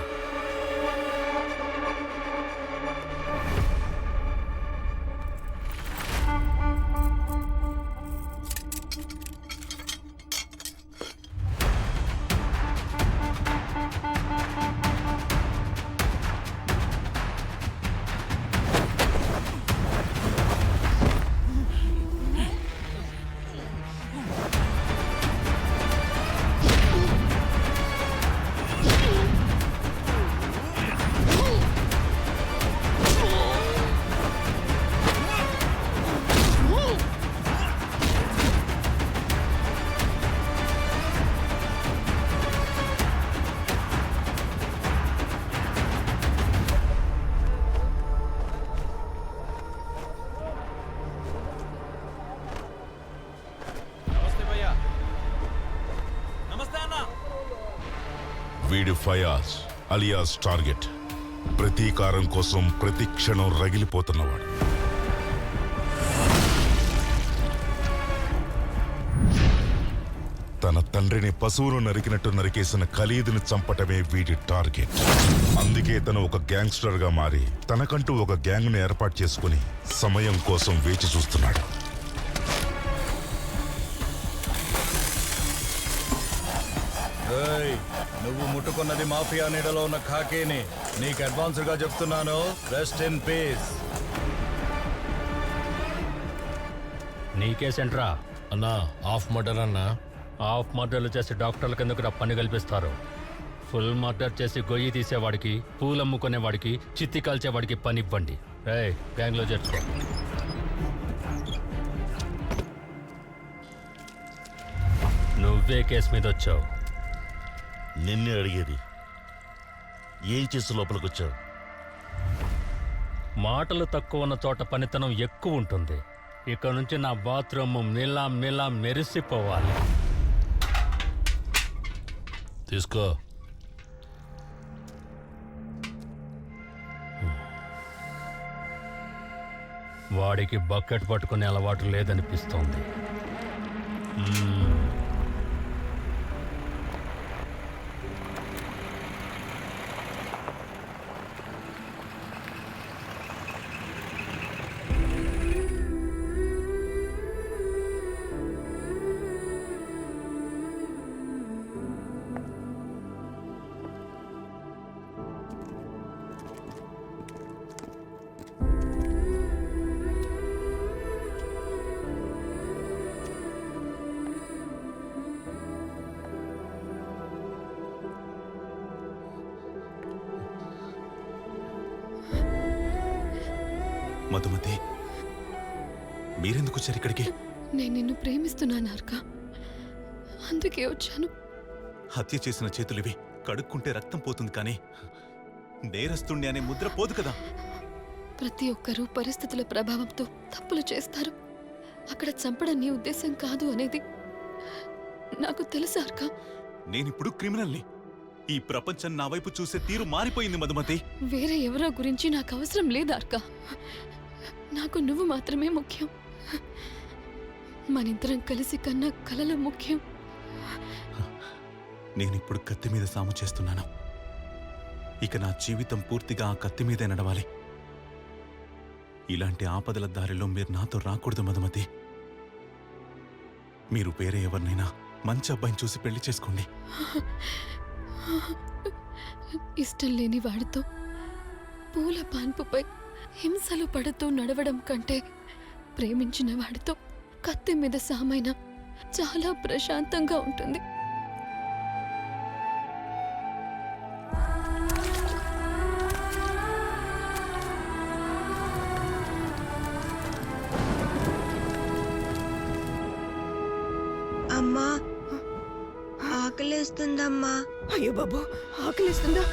వీడు ఫయాజ్ అలియాస్ టార్గెట్. ప్రతీకారం కోసం ప్రతి క్షణం రగిలిపోతున్నవాడు. తన తండ్రిని పశువును నరికినట్టు నరికేసిన ఖలీదుని చంపటమే వీడి టార్గెట్. అందుకే తను ఒక గ్యాంగ్స్టర్ గా మారి తనకంటూ ఒక గ్యాంగ్ ను ఏర్పాటు చేసుకుని సమయం కోసం వేచి చూస్తున్నాడు. నువ్వు ముట్టుకున్నది మాఫియా నీడలో ఉన్న ఖాకీని. నీకు అడ్వాన్స్డ్ గా చెప్తున్నాను, రెస్ట్ ఇన్ పీస్. నీకే సెంట్రా అన్నా హాఫ్ మర్డర్ అన్నా. హాఫ్ మర్డర్లు చేసి డాక్టర్ల కిందకు పని కల్పిస్తారు. ఫుల్ మర్డర్ చేసి గొయ్యి తీసేవాడికి, పూలమ్ముకునేవాడికి, చిత్తి కాల్చేవాడికి పని ఇవ్వండి. రే గ్యాంగ్లో చేర్చుకో. నువ్వే కేసు మీద వచ్చావు. నిన్నే అడిగేది, ఏం చేసి లోపలికి వచ్చావు? మాటలు తక్కువ ఉన్న చోట పనితనం ఎక్కువ ఉంటుంది. ఇక నుంచి నా బాత్రూమ్ మిలా మెరిసిపోవాలి. తీసుకో. వాడికి బకెట్ పట్టుకునే అలవాటు లేదనిపిస్తోంది. మధుమతి, మీరెందుకు వచ్చారు ఇక్కడికి? నేను నిన్ను ప్రేమిస్తున్నాను అర్క, అందుకే వచ్చాను. హత్య చేసిన చేతులివి, కడుక్కుంటే రక్తం పోతుంది కానీ నేరస్తుణ్ణి అనే ముద్ర పోదు కదా. ప్రతి ఒక్కరూ పరిస్థితుల ప్రభావంతో తప్పులు చేస్తారు. అక్కడ చంపడం నీ ఉద్దేశం కాదు అనేది నాకు తెలుసు అర్క. నేనిప్పుడు క్రిమినల్ని. ఈ ప్రపంచం నా వైపు చూసే తీరు మారిపోయింది మధుమతి. వేరే ఎవరో గురించి నాకు అవసరం లేదు అర్క. నాకు నువ్వు మాత్రమే ముఖ్యం. మనిద్దరం కలిసి కన్నా కలలు ముఖ్యం. నేనిప్పుడు కత్తి మీద సాము చేస్తున్నాను. ఇక నా జీవితం పూర్తిగా ఆ కత్తి మీదే నడవాలి. ఇలాంటి ఆపదల దారిలో మీరు నాతో రాకూడదు మధుమతి. మీరు వేరే ఎవరినైనా మంచి అబ్బాయిని చూసి పెళ్లి చేసుకోండి. ఇష్టం లేని వాడితో పూల పాన్పుపై హింసలు పడుతూ నడవడం కంటే ప్రేమించిన వాడితో కత్తి మీద సామైన చాలా ప్రశాంతంగా ఉంటుంది. అమ్మా, ఆకలేస్తుందమ్మా. అయ్యో బాబు, ఆకలిస్తుందా?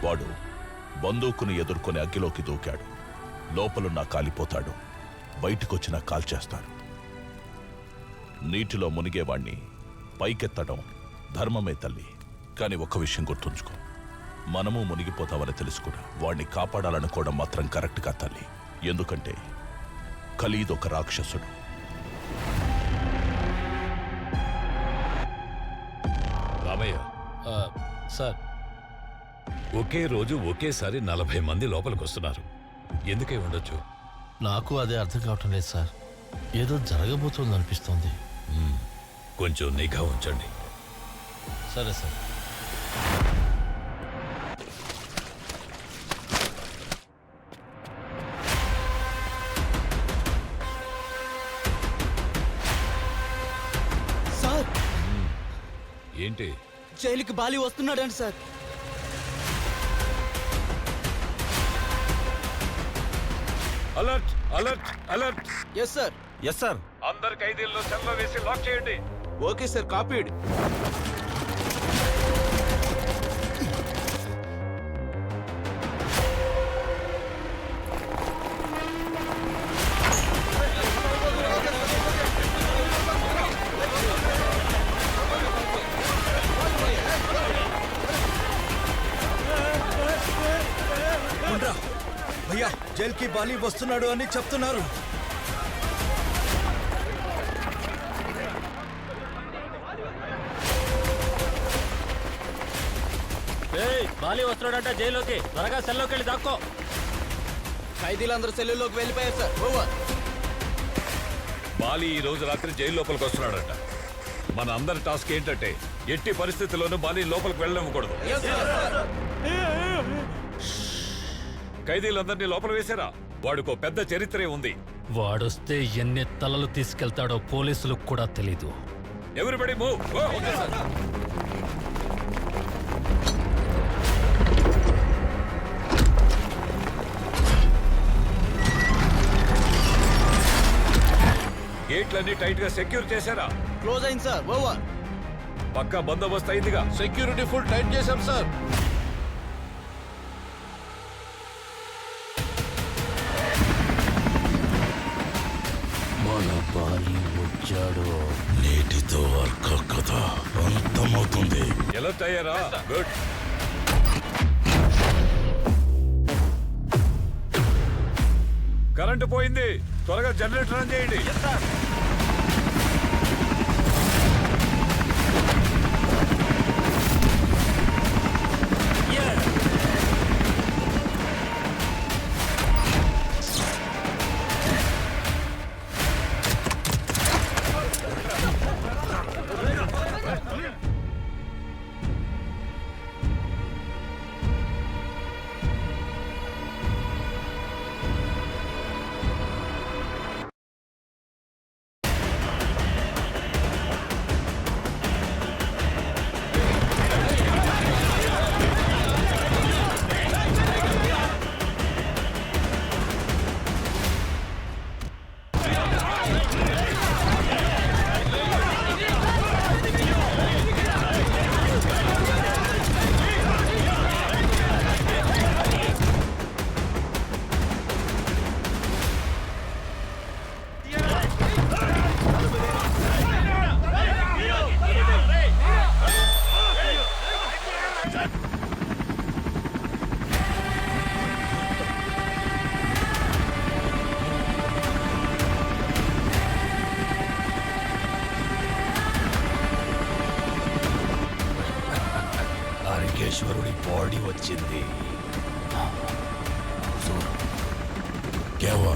వాడు బందూకును ఎదుర్కొని అగ్గిలోకి దూకాడు. లోపలున్న కాలిపోతాడు, బయటికొచ్చినా కాల్చేస్తారు. నీటిలో మునిగేవాణ్ణి పైకెత్తడం ధర్మమే తల్లి. కానీ ఒక్క విషయం గుర్తుంచుకో, మనము మునిగిపోతామని తెలుసు కూడా వాణ్ణి కాపాడాలనుకోవడం మాత్రం కరెక్ట్ కా తల్లి. ఎందుకంటే ఖలీద్ ఒక రాక్షసుడు. రామయ్య సార్, ఒకే రోజు ఒకేసారి 40 మంది లోపలికి వస్తున్నారు. ఎందుకై ఉండొచ్చు? నాకు అదే అర్థం కావటం లేదు సార్. ఏదో జరగబోతుంది అనిపిస్తోంది. కొంచెం నిఘా ఉంచండి. సరే సార్. సార్, ఏంటి? జైలుకి బాలి వస్తున్నాడండి sir. Alert alert alert. Yes sir. Yes sir. అందరు ఖైదీల్లో సెల్లో వేసి లాక్ చేయండి. Okay sir, copied. అయ్యా జైలుకి బాలి వస్తున్నాడు అని చెప్తున్నారు. బాలి వస్తున్నాడంట జైల్లోకి. త్వరగా సెల్లోకి వెళ్ళి దాక్కో. ఖైదీలందరూ సెల్లులోకి వెళ్ళిపోయారు సార్. ఓవర్. బాలి ఈ రోజు రాత్రి జైలు లోపలికి వస్తున్నాడట. మన అందరి టాస్క్ ఏంటంటే ఎట్టి పరిస్థితుల్లోనూ బాలి లోపలికి వెళ్ళనివ్వకూడదు. ఖైదీలందరినీ లోపల వేశారా? వాడికో పెద్ద చరిత్రే ఉంది. వాడొస్తే ఎన్ని తలలు తీసుకెళ్తాడో పోలీసులకు కూడా తెలీదు. Everybody move. గేట్లన్నీ టైట్ గా సెక్యూర్ చేశారా? క్లోజ్ అయింది సార్. ఓవర్. పక్కా బందోబస్తు అయిందిగా? సెక్యూరిటీ ఫుల్ టైట్ చేశాం సార్. మన బాలి వచ్చాడు. నేటితో వర్క కథ అంతమవుతుంది. ఎలా తయారా? గుడ్. కరెంటు పోయింది. త్వరగా జనరేటర్ ఆన్ చేయండి. అరికేశ్వరుడి బాడీ వచ్చింది. కేవా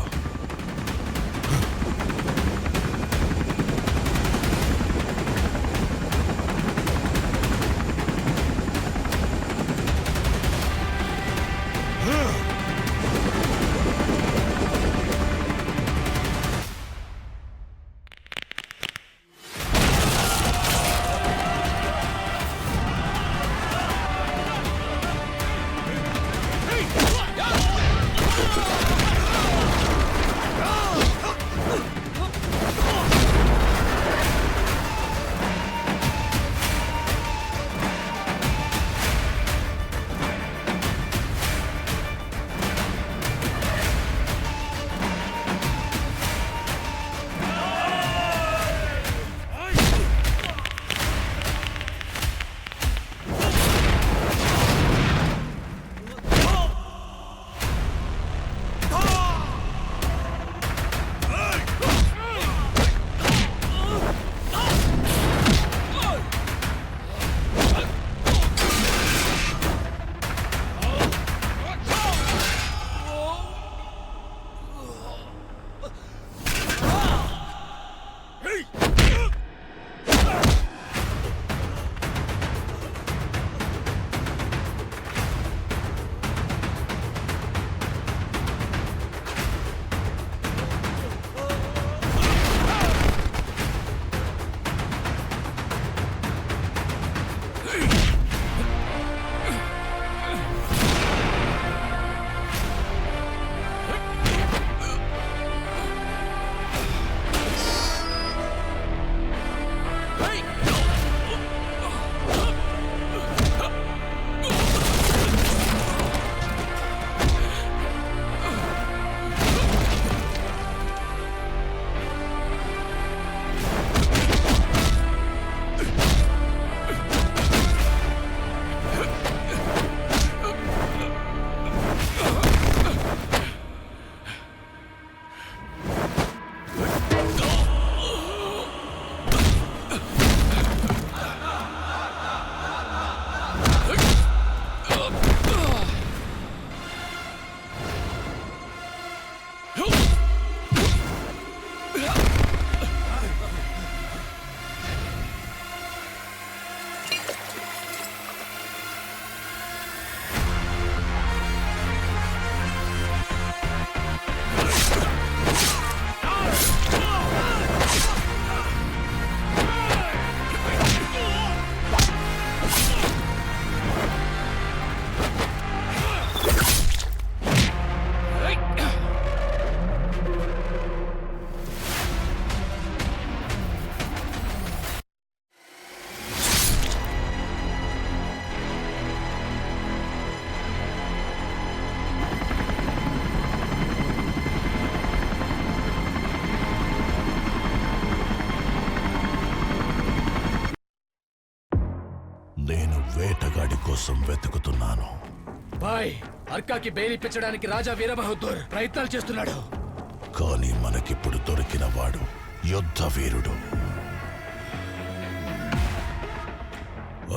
కోసం వెతుకుతున్నాను. బాయ్, అర్కాకి బెయిల్ ఇప్పించడానికి రాజా వీరబహదూర్ ప్రయత్నాలు చేస్తున్నాడు. కానీ మనకిప్పుడు దొరికిన వాడు యుద్ధ వీరుడు.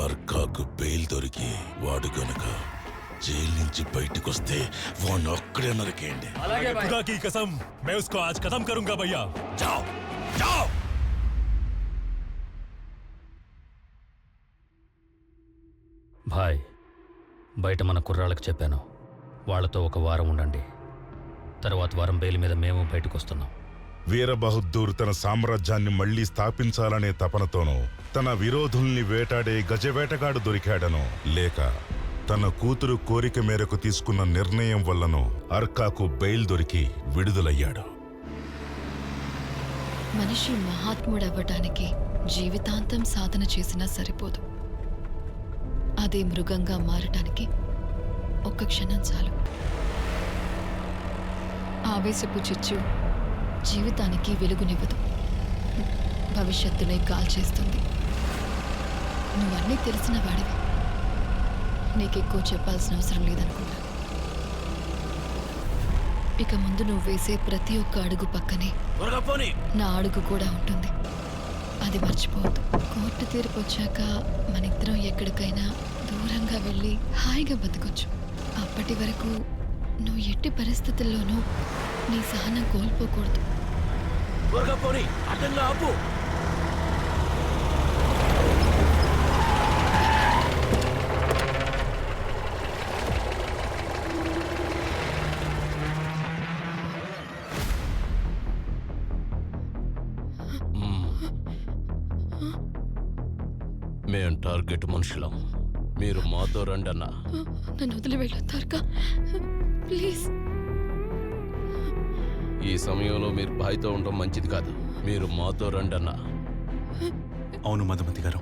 అర్కాకు బెయిల్ దొరికి వాడు గనక జైలు నుంచి బయటకొస్తే వాడిని అక్కడే నరికేయండి. खुदा की कसम, मैं उसको आज खत्म करूंगा भैया. जाओ जाओ. భాయ్, బయట మన కుర్రాళ్ళకి చెప్పాను, వాళ్ళతో ఒక వారం ఉండండి. తర్వాత వారం బెయిల్ మీద మేము బయటకు వస్తున్నాం. వీరబహదూర్ తన సామ్రాజ్యాన్ని మళ్లీ స్థాపించాలనే తపనతోనో, తన విరోధుల్ని వేటాడే గజవేటగాడు దొరికాడనో, లేక తన కూతురు కోరిక మేరకు తీసుకున్న నిర్ణయం వల్లనో అర్కాకు బెయిల్ దొరికి విడుదలయ్యాడు. మనిషి మహాత్ముడవ్వటానికి జీవితాంతం సాధన చేసినా సరిపోదు. అదే మృగంగా మారటానికి ఒక్క క్షణం చాలు. ఆవేశపు చిచ్చు జీవితానికి వెలుగునివ్వదు, భవిష్యత్తునే కాల్చేస్తుంది. నువ్వన్నీ తెలిసిన వాడివి, నీకెక్కువ చెప్పాల్సిన అవసరం లేదనుకుంటా. ఇక ముందు నువ్వు వేసే ప్రతి ఒక్క అడుగు పక్కనే నా అడుగు కూడా ఉంటుంది. అది మర్చిపోవద్దు. కోర్టు తీర్పు వచ్చాక మనిద్దరం ఎక్కడికైనా దూరంగా వెళ్ళి హాయిగా బతకొచ్చు. అప్పటి వరకు నువ్వు ఎట్టి పరిస్థితుల్లోనూ నీ సహనం కోల్పోకూడదు. అడ్డంగా ఆపు. మేం టార్గెట్ మనుషులం, మీరు మాతో రండన్నా. నన్ను వదిలి వెళ్ళొద్దారుగా ప్లీజ్. ఈ సమయంలో మీరు బాయ్తో ఉండడం మంచిది కాదు, మీరు మాతో రండన్నా. అవును మధుమతి గారు,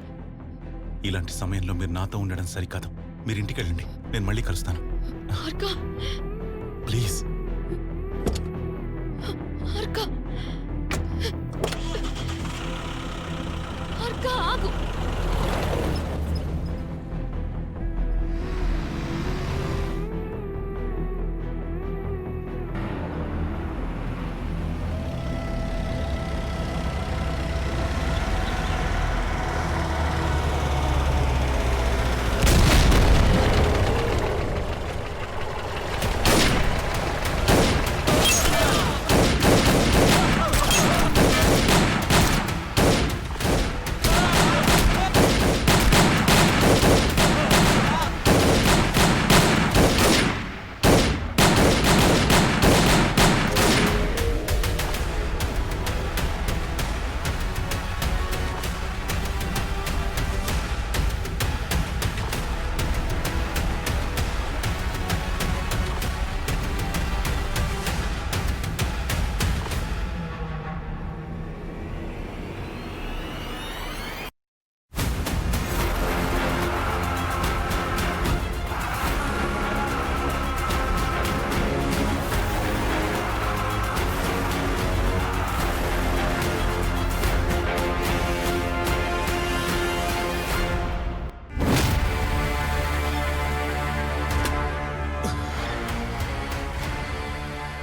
ఇలాంటి సమయంలో మీరు నాతో ఉండడం సరికాదు. మీరు ఇంటికి వెళ్ళండి, నేను మళ్ళీ కలుస్తాను. ప్లీజ్. ఆగు.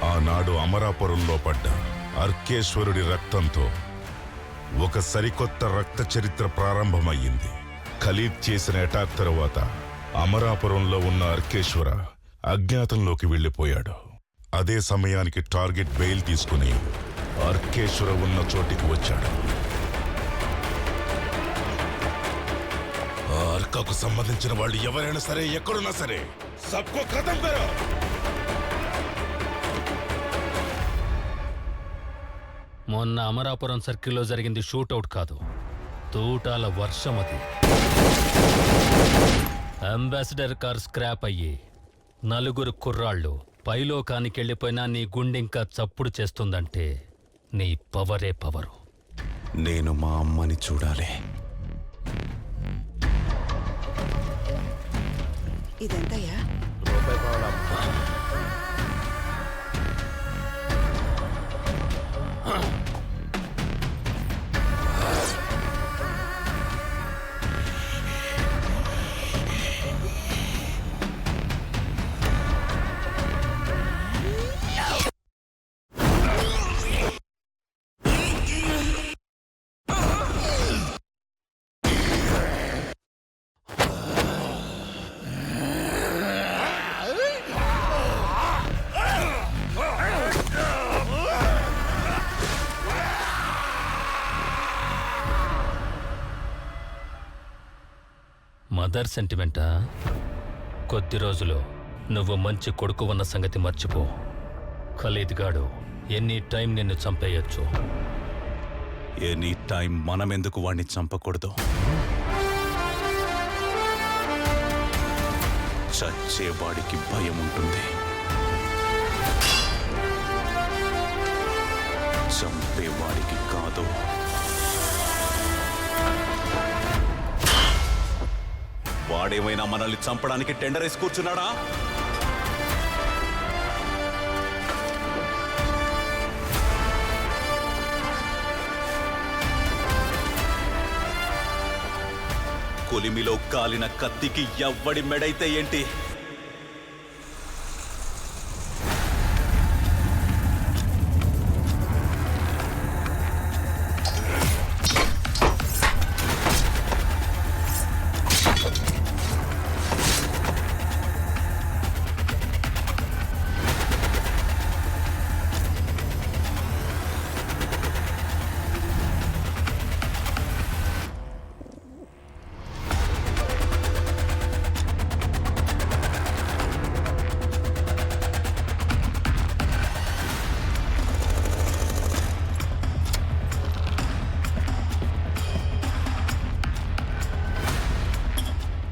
ఆనాడు అమరాపురంలో పడ్డ అర్కేశ్వరుడి రక్తంతో ఒక సరికొత్త రక్త చరిత్ర ప్రారంభమయ్యింది. ఖలీద్ చేసిన అటాక్ తరువాత అమరాపురంలో ఉన్న అర్కేశ్వర అజ్ఞాతంలోకి వెళ్ళిపోయాడు. అదే సమయానికి టార్గెట్ బెయిల్ తీసుకుని అర్కేశ్వర ఉన్న చోటికి వచ్చాడు. ఆ అర్కాకు సంబంధించిన వాళ్ళు ఎవరైనా సరే, ఎక్కడున్నా సరే, సబ్కో ఖతం కరో. మొన్న అమరాపురం సర్కిల్లో జరిగింది షూటౌట్ కాదు, తూటాల వర్షం. అది అంబాసిడర్ కార్ స్క్రాప్ అయ్యి 4 కుర్రాళ్ళు పైలోకానికెళ్ళిపోయినా నీ గుండెంకా చప్పుడు చేస్తుందంటే నీ పవరే పవరు. నేను మా అమ్మని చూడాలి. ఇదెంతయ్యా? రూపాయి పావలా. మదర్ సెంటిమెంటా? కొద్ది రోజులు నువ్వు మంచి కొడుకు ఉన్న సంగతి మర్చిపో. ఖలీద్ గాడు ఎనీ టైం నిన్ను చంపేయచ్చు. ఎనీ టైం మనమెందుకు వాణ్ణి చంపకూడదు? చచ్చేవాడికి భయం ఉంటుంది, చంపేవాడికి కాదు. వాడేమైనా మనల్ని చంపడానికి టెండర్ వేసి కూర్చున్నాడా? కొలిమిలో కాలిన కత్తికి ఎవ్వడి మెడైతే ఏంటి?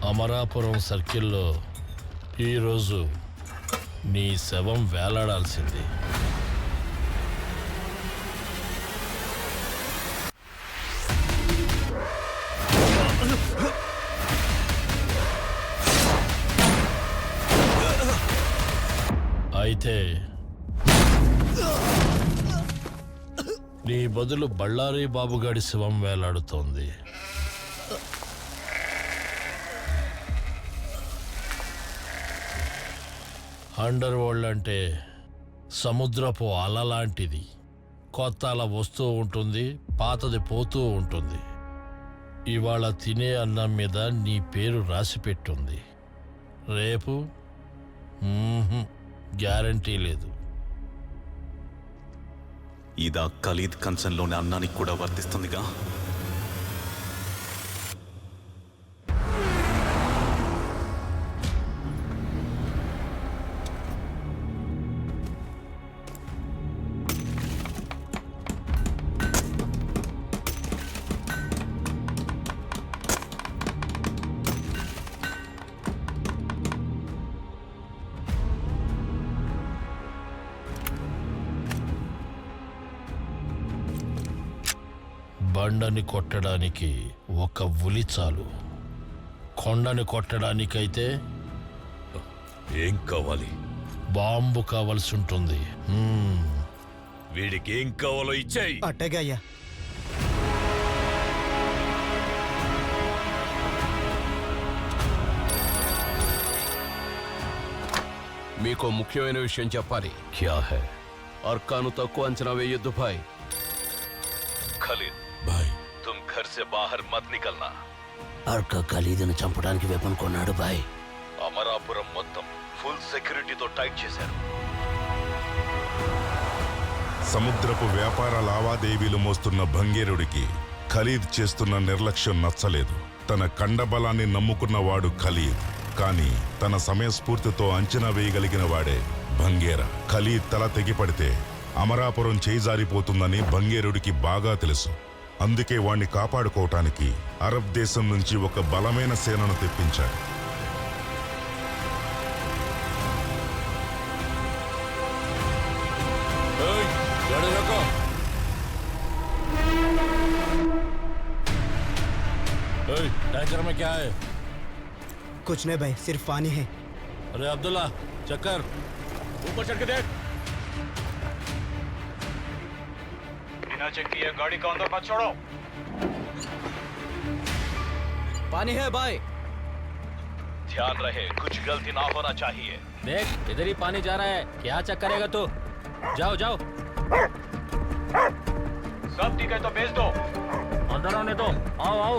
అమరాపురం సర్కిల్లో ఈరోజు నీ శవం వేలాడాల్సింది. అయితే నీ బదులు బళ్ళారి బాబుగాడి శవం వేలాడుతోంది. అండర్ వరల్డ్ అంటే సముద్రపు అల లాంటిది. కొత్త అల వస్తూ ఉంటుంది, పాతది పోతూ ఉంటుంది. ఇవాళ తినే అన్నం మీద నీ పేరు రాసి పెట్టుంది. రేపు గ్యారంటీ లేదు. ఇదా ఖలీద్ కంచంలోని అన్నానికి కూడా వర్తిస్తుందిగా. బండని కొట్టడానికి ఒక ఉలి చాలు, కొండని కొట్టడానికైతే ఏం కావాలి? బాంబు కావలసి ఉంటుంది. వీడికి ఏం కావాలో ఇచ్చాయి. అట్టగయ్యా. మీకు ముఖ్యమైన విషయం చెప్పాలి. క్యా హై? అర్కాను తక్కువ అంచనా వేయొద్దు భాయ్. ఖలీద్ భాయ్, तुम घर से बाहर मत निकलना. అర్కా ఖలీదును చంపడానికి వెపన్ కొన్నాడు బాయ్. అమరాపురం మొత్తం ఫుల్ సెక్యూరిటీతో టైట్ చేశారు. సముద్రపు వ్యాపార లావాదేవీలు మోస్తున్న భంగేరుడికి ఖలీద్ చేస్తున్న నిర్లక్ష్యం నచ్చలేదు. తన కండబలాన్ని నమ్ముకున్నవాడు ఖలీద్, కానీ తన సమయస్ఫూర్తితో అంచనా వేయగలిగిన వాడే భంగేర. ఖలీద్ తల తెగిపడితే అమరాపురం చేయిజారిపోతుందని భంగేరుడికి బాగా తెలుసు. అందుకే వాణ్ణి కాపాడుకోవటానికి అరబ్ దేశం నుంచి ఒక బలమైన సేనను తెప్పించాడు. टैंकर में क्या है? कुछ नहीं भाई, सिर्फ पानी है. अरे अब्दुल्ला, चक्कर ऊपर चढ़ के देख. बिना चेक किए गाड़ी का अंदर मत छोड़ो. पानी है भाई. ध्यान रहे, कुछ गलती ना होना चाहिए. देख इधर ही पानी जा रहा है, क्या चेक करेगा तू? जाओ जाओ. सब ठीक है तो भेज दो. अंदर आने दो. आओ आओ.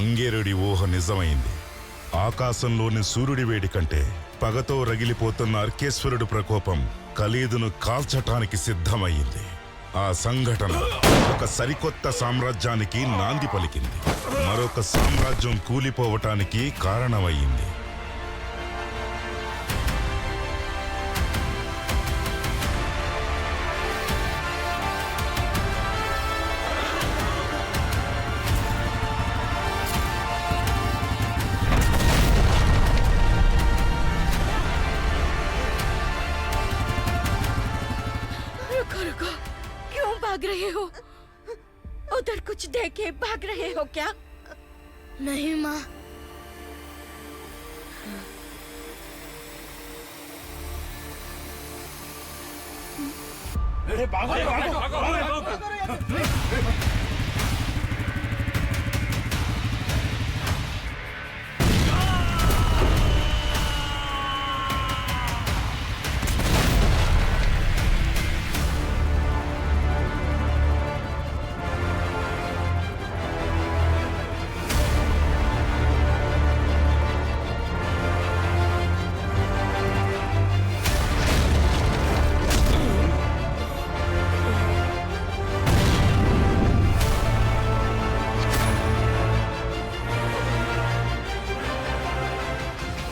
అంగేరుడి ఊహ నిజమైంది. ఆకాశంలోని సూర్యుడి వేడి కంటే పగతో రగిలిపోతున్న అర్కేశ్వరుడు ప్రకోపం ఖలీదును కాల్చటానికి సిద్ధమయ్యింది. ఆ సంఘటన ఒక సరికొత్త సామ్రాజ్యానికి నాంది పలికింది. మరొక సామ్రాజ్యం కూలిపోవటానికి కారణమయ్యింది. रुको रुको, क्यों भाग रहे हो? उधर कुछ देखे भाग रहे हो क्या? नहीं माँ,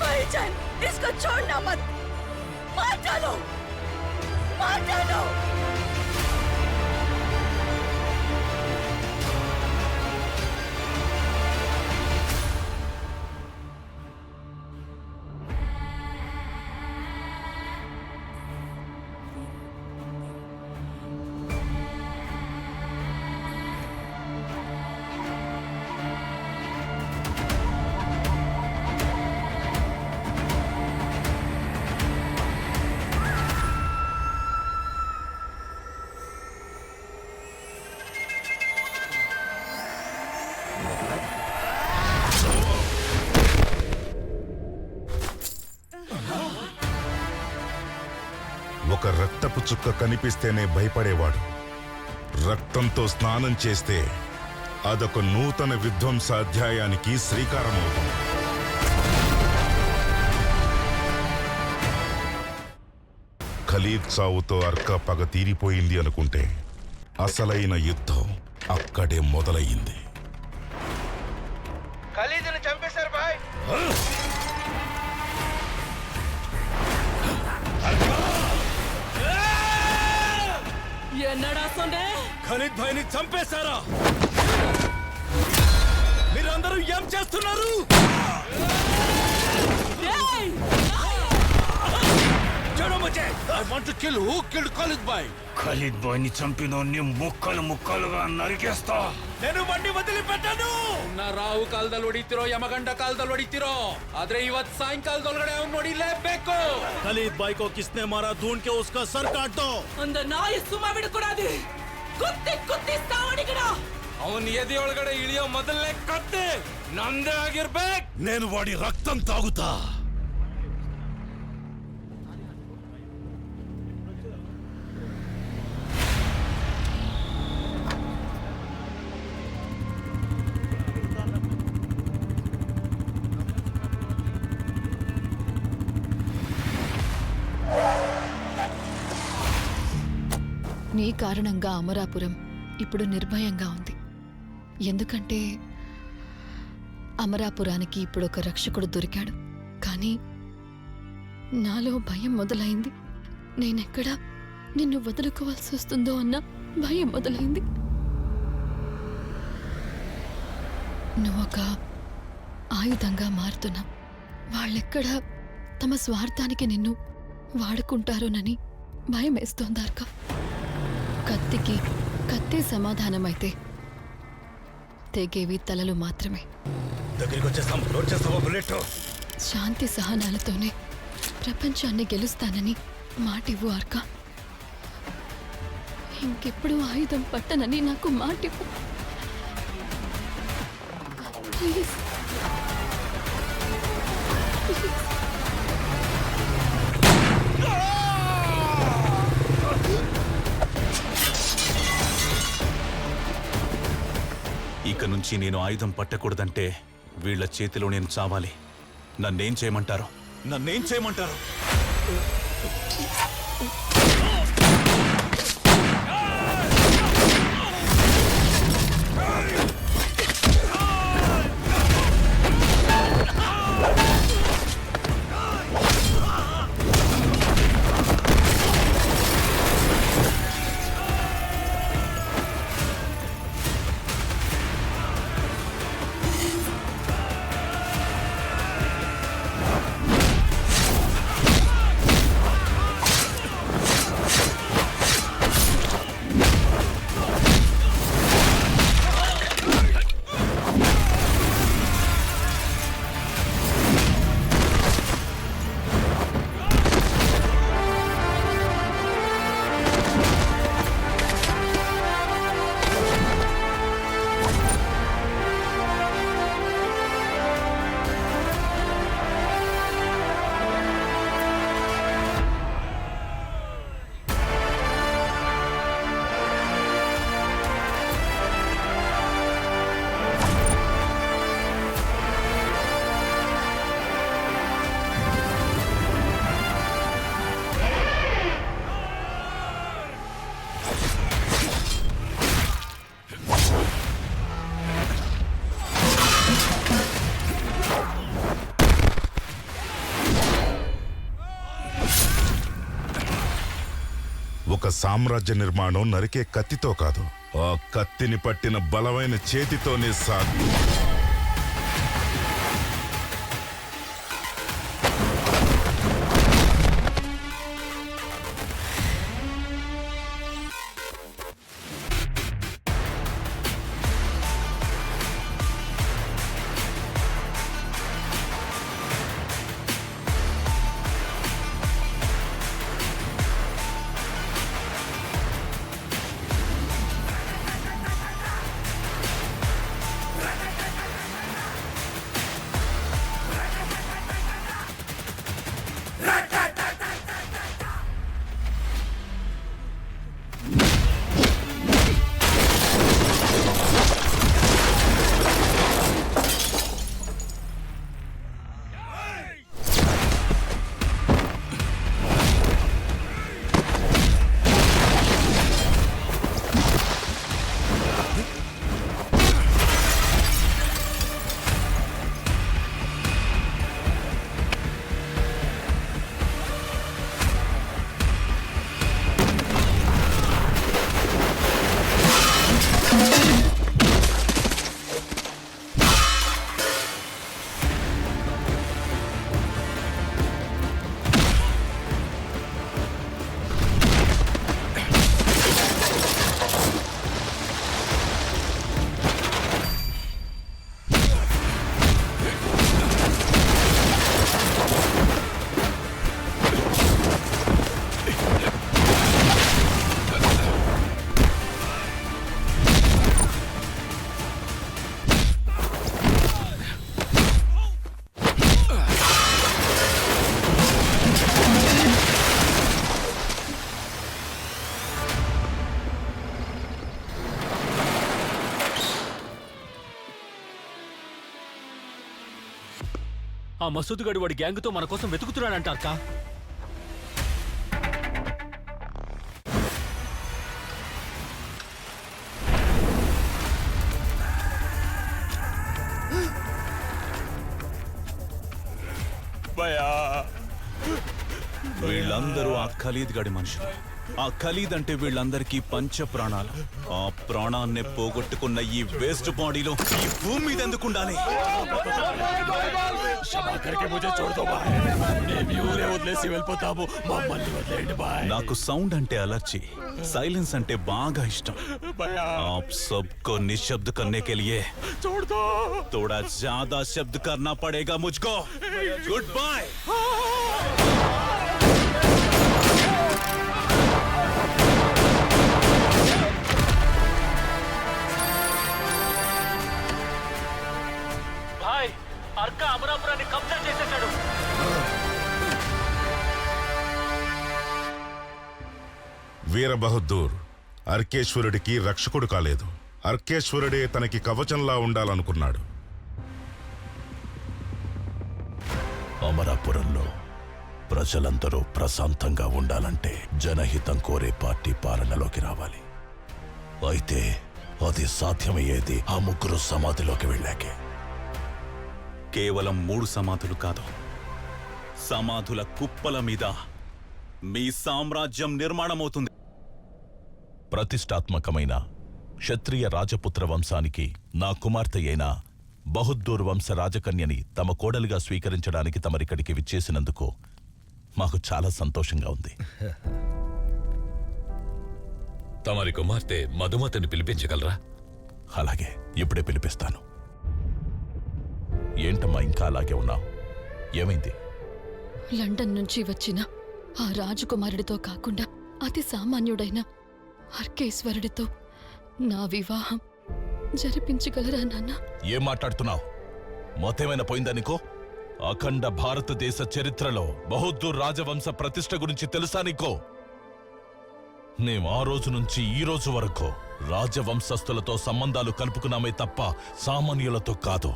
भाईजान, इसको छोड़ना मत, मार डालो, मार डालो। ఒక రక్తపు చుక్క కనిపిస్తేనే భయపడేవాడు. రక్తంతో స్నానం చేస్తే అదొక నూతన విధ్వంసాధ్యాయానికి శ్రీకారమవుతుంది. ఖలీద్ చావుతో అర్కా పగ తీరిపోయింది అనుకుంటే అసలైన యుద్ధం అక్కడే మొదలయ్యింది. ఖలీదుని చంపేశారు బాయ్. ఖలీద్ భాయ్ ని చంపేశారా? మీరందరూ ఏం చేస్తున్నారు? ఖలీద్ బాయ్ ని చంపినోన్ని ముక్కలు ముక్కలుగా నరికేస్తా. నేను బండి వదిలిపెట్టాను. ರಾಹು ಕಾಲದಲ್ಲಿ ಹೊಡಿತಿರೋ ಯಮಗಂಡ ಕಾಲದಲ್ಲಿ ಹೊಡಿತಿರೋ ಆದ್ರೆ ಇವತ್ತು ಸಾಯಂಕಾಲದೊಳಗಡೆ ಅವ್ನು ಹೊಡಿಲೇಬೇಕು. ಖಲೀದ್ ಬಾಯ್ ಕೋ ಕಿಸ್ನೆ ಮಾರಾ ढूंढ के उसका सर काट दो. ಒಂದು ನಾಯಿ ಸುಮ್ಮ ಬಿಡ್ಕೊಡಾದಿ, ಕುತ್ತಿ ಕುತ್ತಿ ಸಾವಣಿಗಡ. ಅವನ್ ಎದೆ ಒಳಗಡೆ ಇಳಿಯೋ ಮೊದಲನೇ ಕತ್ತೆ ನಂದೇ ಆಗಿರ್ಬೇಕು. నేను వాడి రక్తం తాగుతా. నీ కారణంగా అమరాపురం ఇప్పుడు నిర్భయంగా ఉంది. ఎందుకంటే అమరాపురానికి ఇప్పుడు ఒక రక్షకుడు దొరికాడు. కానీ నాలో భయం మొదలైంది. నేనెక్కడ నిన్ను వదులుకోవాల్సి వస్తుందో అన్న భయం మొదలైంది. నువ్వొక ఆయుధంగా మారుతున్నావు. వాళ్ళెక్కడ తమ స్వార్థానికి నిన్ను వాడుకుంటారోనని భయం వేస్తోందార్క. కత్తికి కత్తే సమాధానమైతే తెగేవి తలలు మాత్రమే. దగ్గరికి వచ్చేస్తాం. లోడ్ చేస్తావా బుల్లెట్? శాంతి సహనాలతోనే ప్రపంచాన్ని గెలుస్తానని మాటివ్వు ఆర్క. ఇంకెప్పుడు ఆయుధం పట్టనని నాకు మాటివ్వు ప్లీజ్. ఇక నుంచి నేను ఆయుధం పట్టకూడదంటే వీళ్ళ చేతిలో నేను చావాలి. నన్నేం చేయమంటారు? నన్నేం చేయమంటారు? ఒక సామ్రాజ్య నిర్మాణం నరికే కత్తితో కాదు, ఆ కత్తిని పట్టిన బలమైన చేతితోనే సాగు. ఆ మసూద్ గడి వాడి గ్యాంగ్తో మన కోసం వెతుకుతున్నాడంటారు. వీళ్ళందరూ ఆ ఖలీద్ గడి మనుషులు. ఆ ఖలీద్ అంటే వీళ్ళందరికీ పంచ ప్రాణాలు. ఆ ప్రాణాన్నే పోగొట్టుకున్న ఈ వేస్ట్ బాడీలో ఈ భూమి మీద ఎందుకు ఉండాలి? నాకు సౌండ్ అంటే అలర్జీ, సైలెన్స్ అంటే బాగా ఇష్టం. आप सबको निशब्द करने के लिए थोड़ा ज्यादा शब्द करना पड़ेगा मुझको. Good bye. భాయ్, అర్కా అమరాపురాన్ని కబ్జా చేసేశాడు. వీరబహదూర్ అర్కేశ్వరుడికి రక్షకుడు కాలేదు. అర్కేశ్వరుడే తనకి కవచంలా ఉండాలనుకున్నాడు. అమరాపురంలో ప్రజలందరూ ప్రశాంతంగా ఉండాలంటే జనహితం కోరే పార్టీ పాలనలోకి రావాలి. అయితే అది సాధ్యమయ్యేది ఆ 3 సమాధిలోకి వెళ్ళాకే. కేవలం 3 సమాధులు కాదు, సమాధుల కుప్పల మీద మీ సామ్రాజ్యం నిర్మాణమవుతుంది. ప్రతిష్టాత్మకమైన క్షత్రియ రాజపుత్ర వంశానికి నా కుమార్తె అయిన బహుద్దూర్ వంశ రాజకన్యని తమ కోడలిగా స్వీకరించడానికి తమరిక్కడికి విచ్చేసినందుకు మాకు చాలా సంతోషంగా ఉంది. తమరి కుమార్తె మధుమతిని పిలిపించగలరా? అలాగే, ఇప్పుడే పిలిపిస్తాను. ఏంటమ్మా ఇంకా అలాగే ఉన్నావు? ఏమైంది? లండన్ నుంచి వచ్చిన ఆ రాజకుమారుడితో కాకుండా అతి సామాన్యుడైన అర్కేశ్వరుడితో నా వివాహం జరిపించగలరా నాన్న? ఏం మాట్లాడుతున్నావు? మొత్తేమైనా పోయిందా నీకో? అఖండ భారతదేశ చరిత్రలో బహుద్దూర్ రాజవంశ ప్రతిష్ట గురించి తెలుసా నీకో? మేం ఆ రోజు నుంచి ఈ రోజు వరకు రాజవంశస్థులతో సంబంధాలు కలుపుకున్నామే తప్ప సామాన్యులతో కాదు.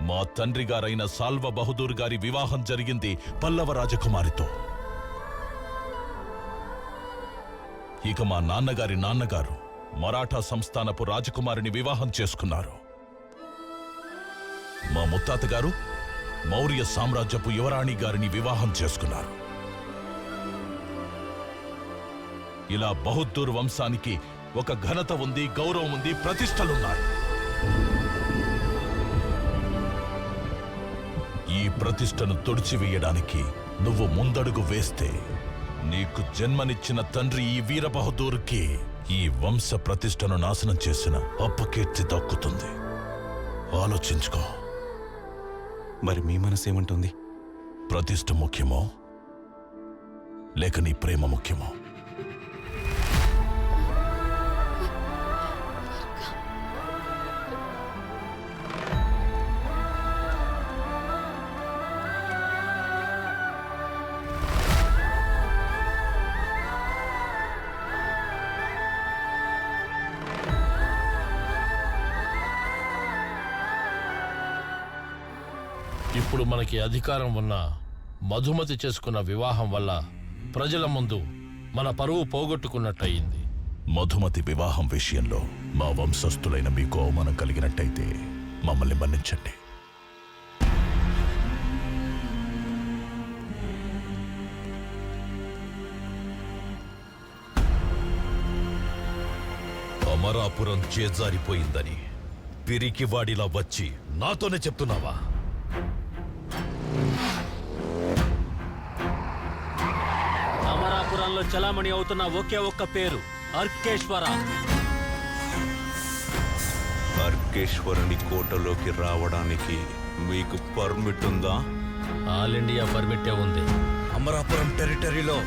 మా తండ్రి గారైన సాల్వ బహదూర్ గారి వివాహం జరిగింది పల్లవ రాజకుమారితో. ఇక మా నాన్నగారి నాన్నగారు మరాఠా సంస్థానపు రాజకుమారిని వివాహం చేసుకున్నారు. మా ముత్తాత గారు మౌర్య సామ్రాజ్యపు యువరాణి గారిని వివాహం చేసుకున్నారు. ఇలా బహుద్దూర్ వంశానికి ఒక ఘనత ఉంది, గౌరవం ఉంది, ప్రతిష్టలున్నాయి. ఈ ప్రతిష్టను తుడిచివేయడానికి నువ్వు ముందడుగు వేస్తే నీకు జన్మనిచ్చిన తండ్రి ఈ వీరబహదూర్కి ఈ వంశ ప్రతిష్టను నాశనం చేసిన అపకీర్తి దక్కుతుంది. ఆలోచించుకో. మరి మీ మనసేమంటుంది? ప్రతిష్ట ముఖ్యమో లేక నీ ప్రేమ ముఖ్యమో? ఇప్పుడు మనకి అధికారం ఉన్న మధుమతి చేసుకున్న వివాహం వల్ల ప్రజల ముందు మన పరువు పోగొట్టుకున్నట్టయింది. మధుమతి వివాహం విషయంలో మా వంశస్థులైన మీకు అవమానం కలిగినట్టయితే మమ్మల్ని మన్నించండి. అమరాపురం చేజారిపోయిందని పిరికివాడిలా వచ్చి నాతోనే చెప్తున్నావా? అమరాపురంలో చలామణి అవుతున్న ఒకే ఒక్క పేరు అర్కేశ్వర. అర్కేశ్వరుని కోటలోకి రావడానికి మీకు పర్మిట్ ఉందా? ఆల్ ఇండియా పర్మిటే ఉంది. అమరాపురం టెరిటరీలో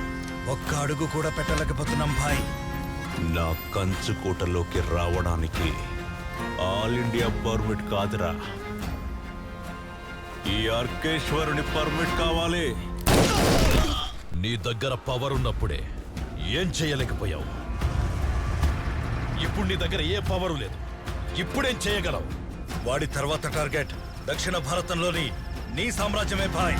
ఒక్క అడుగు కూడా పెట్టలేకపోతున్నాం భాయ్. నా కంచు కోటలోకి రావడానికి ఆల్ ఇండియా పర్మిట్ కాదురా, ఈ అర్కేశ్వరుని పర్మిట్ కావాలి. నీ దగ్గర పవర్ ఉన్నప్పుడే ఏం చేయలేకపోయావు. ఇప్పుడు నీ దగ్గర ఏ పవరు లేదు. ఇప్పుడేం చేయగలవు? వాడి తర్వాత టార్గెట్ దక్షిణ భారతంలోని నీ సామ్రాజ్యమే భాయ్.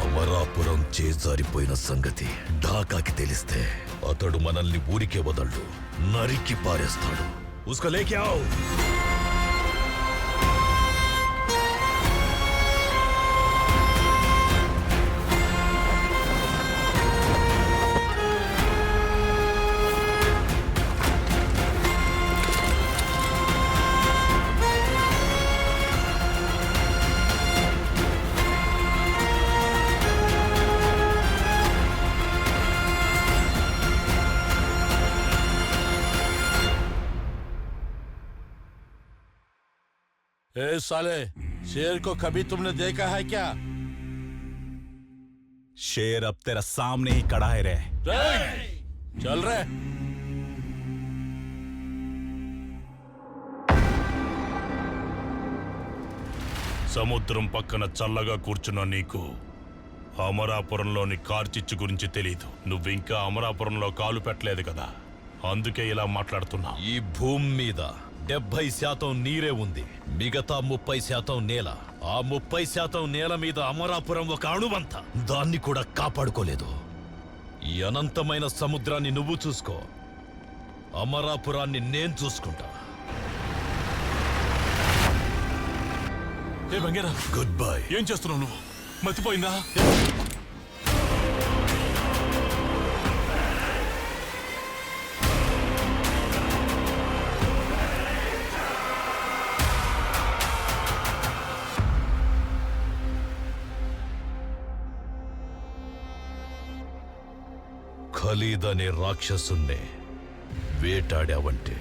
అమరాపురం చేజారిపోయిన సంగతి ఢాకాకి తెలిస్తే అతడు మనల్ని ఊరికే వదలడు, నరికి పారేస్తాడు. ఉస్కో లేకే ఆవ్. ए साले शेर को कभी तुमने देखा है क्या? शेर अब तेरा सामने ही खड़ा है रे। चल रे। సముద్రం పక్కన చల్లగా కూర్చున్న నీకు అమరాపురంలోని కార్చిచ్చు గురించి తెలీదు. నువ్వింకా అమరాపురంలో కాలు పెట్టలేదు కదా, అందుకే ఇలా మాట్లాడుతున్నా. ఈ భూమి మీద 70% నీరే ఉంది, మిగతా 30% నేల. ఆ 30% నేల మీద అమరాపురం ఒక అణువంత, దాన్ని కూడా కాపాడుకోలేదు. ఈ అనంతమైన సముద్రాన్ని నువ్వు చూసుకో, అమరాపురాన్ని నేను చూసుకుంటా. ఏ బంగారా, గుడ్ బై. ఏం చేస్తున్నావు నువ్వు? మతిపోయిందా? ఖలీద్ అనే రాక్షసుణ్ణి వేటాడావంటే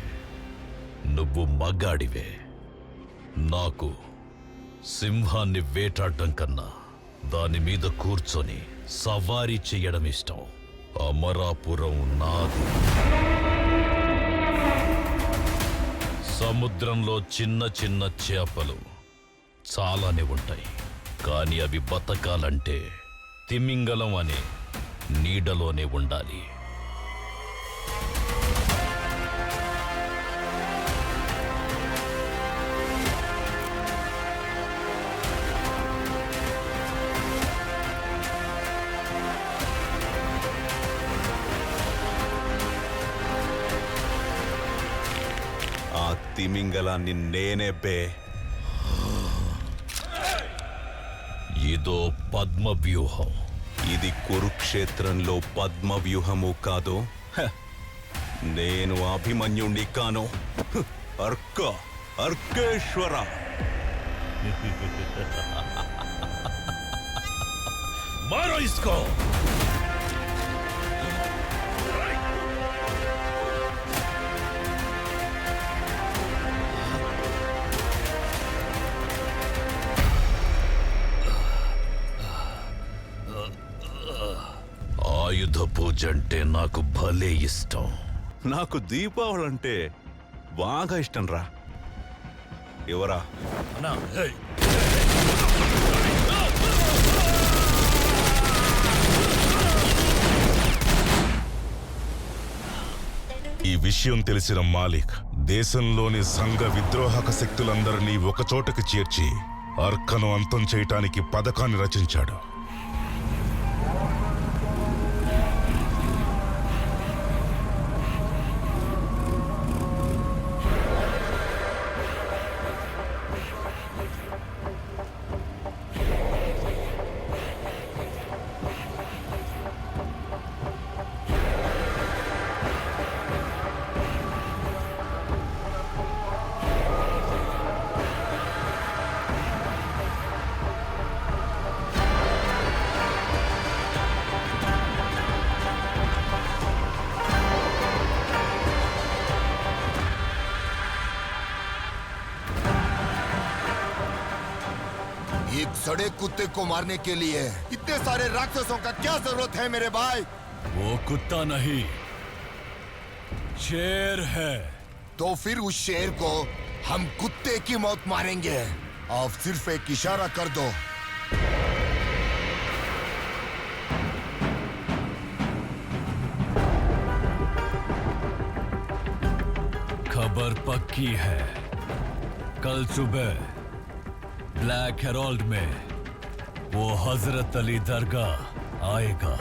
నువ్వు మగాడివే. నాకు సింహాన్ని వేటాడడం కన్నా దాని మీద కూర్చొని సవారీ చెయ్యడం ఇష్టం. అమరాపురం నాది. సముద్రంలో చిన్న చిన్న చేపలు చాలానే ఉంటాయి, కానీ అవి బతకాలంటే తిమింగలం అనే నీడలోనే ఉండాలి. ఆ తిమింగలాన్ని నేనే బే. ఇదో పద్మ వ్యూహం. ఇది కురుక్షేత్రంలో పద్మ వ్యూహము కాదు. నేను అభిమన్యుణ్ణి కాను. అర్కేశ్వర. మారో ఇస్కో. ఆయుధ పూజ అంటే నాకు భలే ఇష్టం. నాకు దీపావళి అంటే బాగా ఇష్టం రా. ఎవరా? ఈ విషయం తెలిసిన మాలిక్ దేశంలోని సంఘ విద్రోహక శక్తులందరినీ ఒకచోటకి చేర్చి అర్కను అంతం చేయటానికి పథకాన్ని రచించాడు. एक सड़े कुत्ते को मारने के लिए इतने सारे राक्षसों का क्या जरूरत है मेरे भाई? वो कुत्ता नहीं, शेर है। तो फिर उस शेर को हम कुत्ते की मौत मारेंगे। आप सिर्फ एक इशारा कर दो। खबर पक्की है, कल सुबह ब्लैक हेरोल्ड में वो हजरत अली दरगाह आएगा।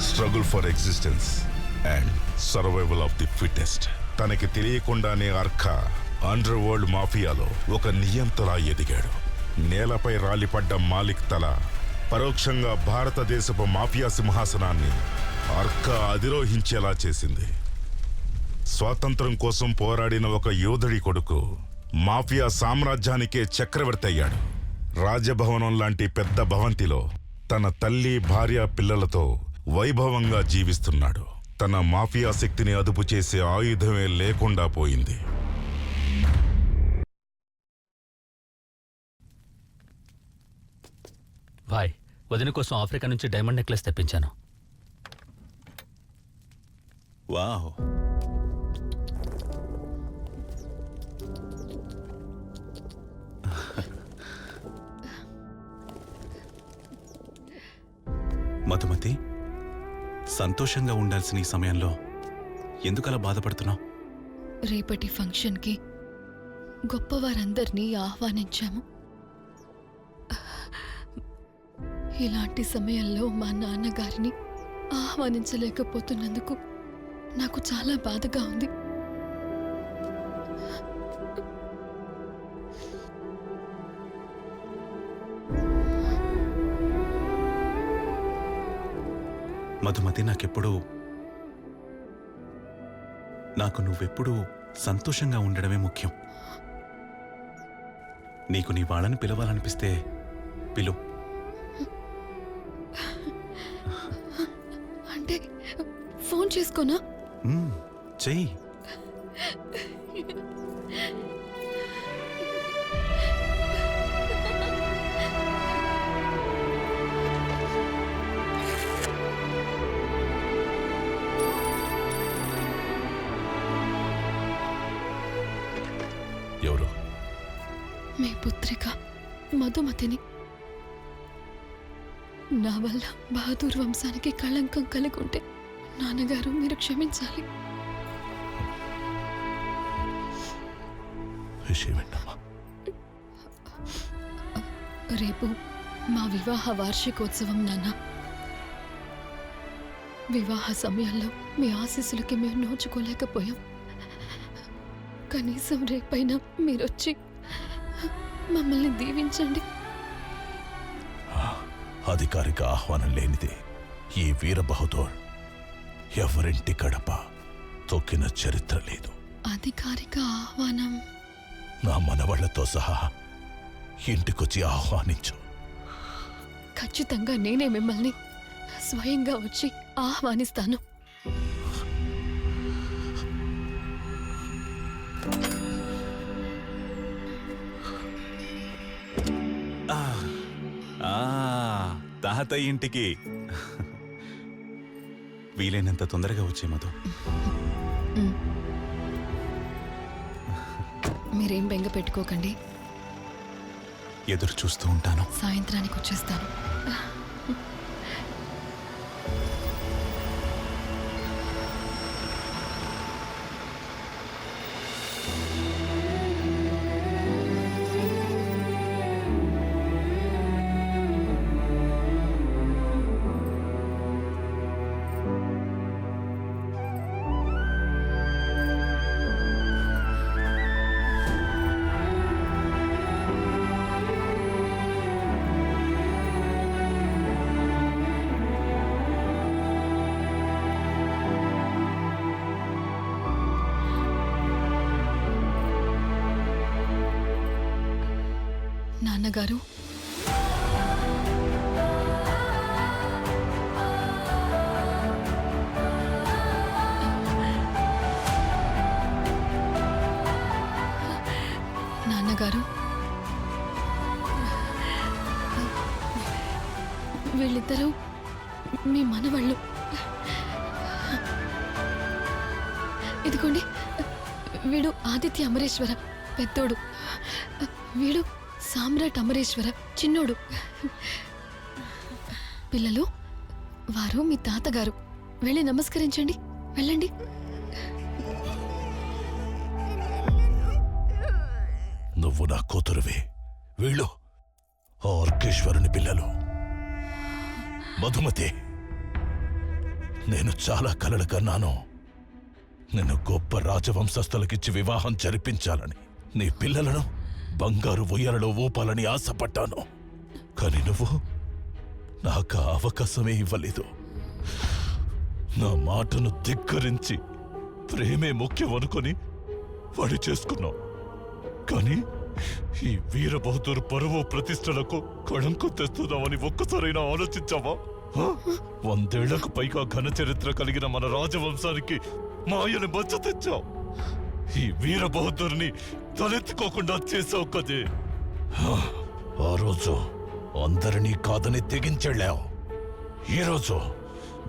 Struggle for existence and survival of the fittest. తనకి తెలియకుండానే అర్క అండర్ వరల్డ్ మాఫియాలో ఒక నియంతలా ఎదిగాడు. నేలపై రాలిపడ్డ మాలిక్ తల పరోక్షంగా భారతదేశపు మాఫియా సింహాసనాన్ని అర్క అధిరోహించేలా చేసింది. స్వాతంత్రం కోసం పోరాడిన ఒక యోధుడి కొడుకు మాఫియా సామ్రాజ్యానికే చక్రవర్తి అయ్యాడు. రాజభవనం లాంటి పెద్ద భవంతిలో తన తల్లి, భార్య, పిల్లలతో వైభవంగా జీవిస్తున్నాడు. తన మాఫియా శక్తిని అదుపు చేసే ఆయుధమే లేకుండా పోయింది. భాయ్, వదిన కోసం ఆఫ్రికా నుంచి డైమండ్ నెక్లెస్ తెప్పించాను. వావ్, మధుమతి, సంతోషంగా ఉండాల్సిన ఈ సమయంలో ఎందుకలా బాధపడుతున్నావు? రేపటి ఫంక్షన్కి గొప్పవారందరినీ ఆహ్వానించాము. ఇలాంటి సమయంలో మా నాన్నగారిని ఆహ్వానించలేకపోతున్నందుకు నాకు చాలా బాధగా ఉంది. మధుమతి, నాకు నువ్వెప్పుడూ సంతోషంగా ఉండడమే ముఖ్యం. నీకు నీ వాళ్ళని పిలవాలనిపిస్తే పిలు. అంటే ఫోన్ చేసుకోనా? చెయ్యి. ఎవరు? మీ పుత్రిక మధుమతిని. నా వల్ల బహదూర్ వంశానికి కళంకం కలిగుంటే నాన్నగారు మీరు క్షమించాలి. రేపు మా వివాహ వార్షికోత్సవం నాన్న. వివాహ సమయంలో మీ ఆశీస్సులకి మేము నోచుకోలేకపోయాం. కనీసం రేపైనా మీరొచ్చి మమ్మల్ని దీవించండి. అధికారిక ఆహ్వానం లేనిదే ఈ వీర బహదూర్ ఎవరింటి గడప తొక్కిన చరిత్ర లేదు. అధికారిక ఆహ్వానం నా మనవాళ్లతో సహా ఇంటికొచ్చి ఆహ్వానించు. ఖచ్చితంగా నేనే మిమ్మల్ని స్వయంగా వచ్చి ఆహ్వానిస్తాను. తాతయ్య ఇంటికి వీలైనంత తొందరగా వచ్చే మధు. మీరేం బెంగ పెట్టుకోకండి. ఎదురు చూస్తూ ఉంటాను. సాయంత్రానికి వచ్చేస్తాను. నాన్నగారు, నాన్నగారు, వీళ్ళిద్దరూ మీ మనవాళ్ళు. ఇదిగోండి, వీడు ఆదిత్య అమరేశ్వర పెద్దోడు, వీడు సామ్రాట్ అమరేశ్వర చిన్నోడు. పిల్లలు, వారు మీ తాతగారు. వెళ్ళి నమస్కరించండి, వెళ్ళండి. నువ్వు నా కూతురువే. వీళ్ళు ఆర్కేశ్వరుని పిల్లలు. మధుమతి, నేను చాలా కలలు కన్నాను. నిన్ను గొప్ప రాజవంశస్థులకిచ్చి వివాహం జరిపించాలని, నీ పిల్లలను బంగారు ఉయ్యాలలో ఊపాలని ఆశపడ్డాను. కానీ నువ్వు నాకు ఆ అవకాశమే ఇవ్వలేదు. నా మాటను ధిక్కరించి ప్రేమే ముఖ్యం అనుకొని వాడి చేసుకున్నావు. కానీ ఈ వీరబహదూర్ పరువు ప్రతిష్టలకు కళంకం తెస్తున్నావని ఒక్కసారైనా ఆలోచించావా? 100 ఏళ్లకు పైగా ఘన చరిత్ర కలిగిన మన రాజవంశానికి మాయని మచ్చ తెచ్చావు. ఈ వీరబహదూర్ని తలెత్తుకోకుండా చేసావు కదే. ఆ రోజు అందరినీ కాదని తెగించెళ్ళావు. ఈరోజు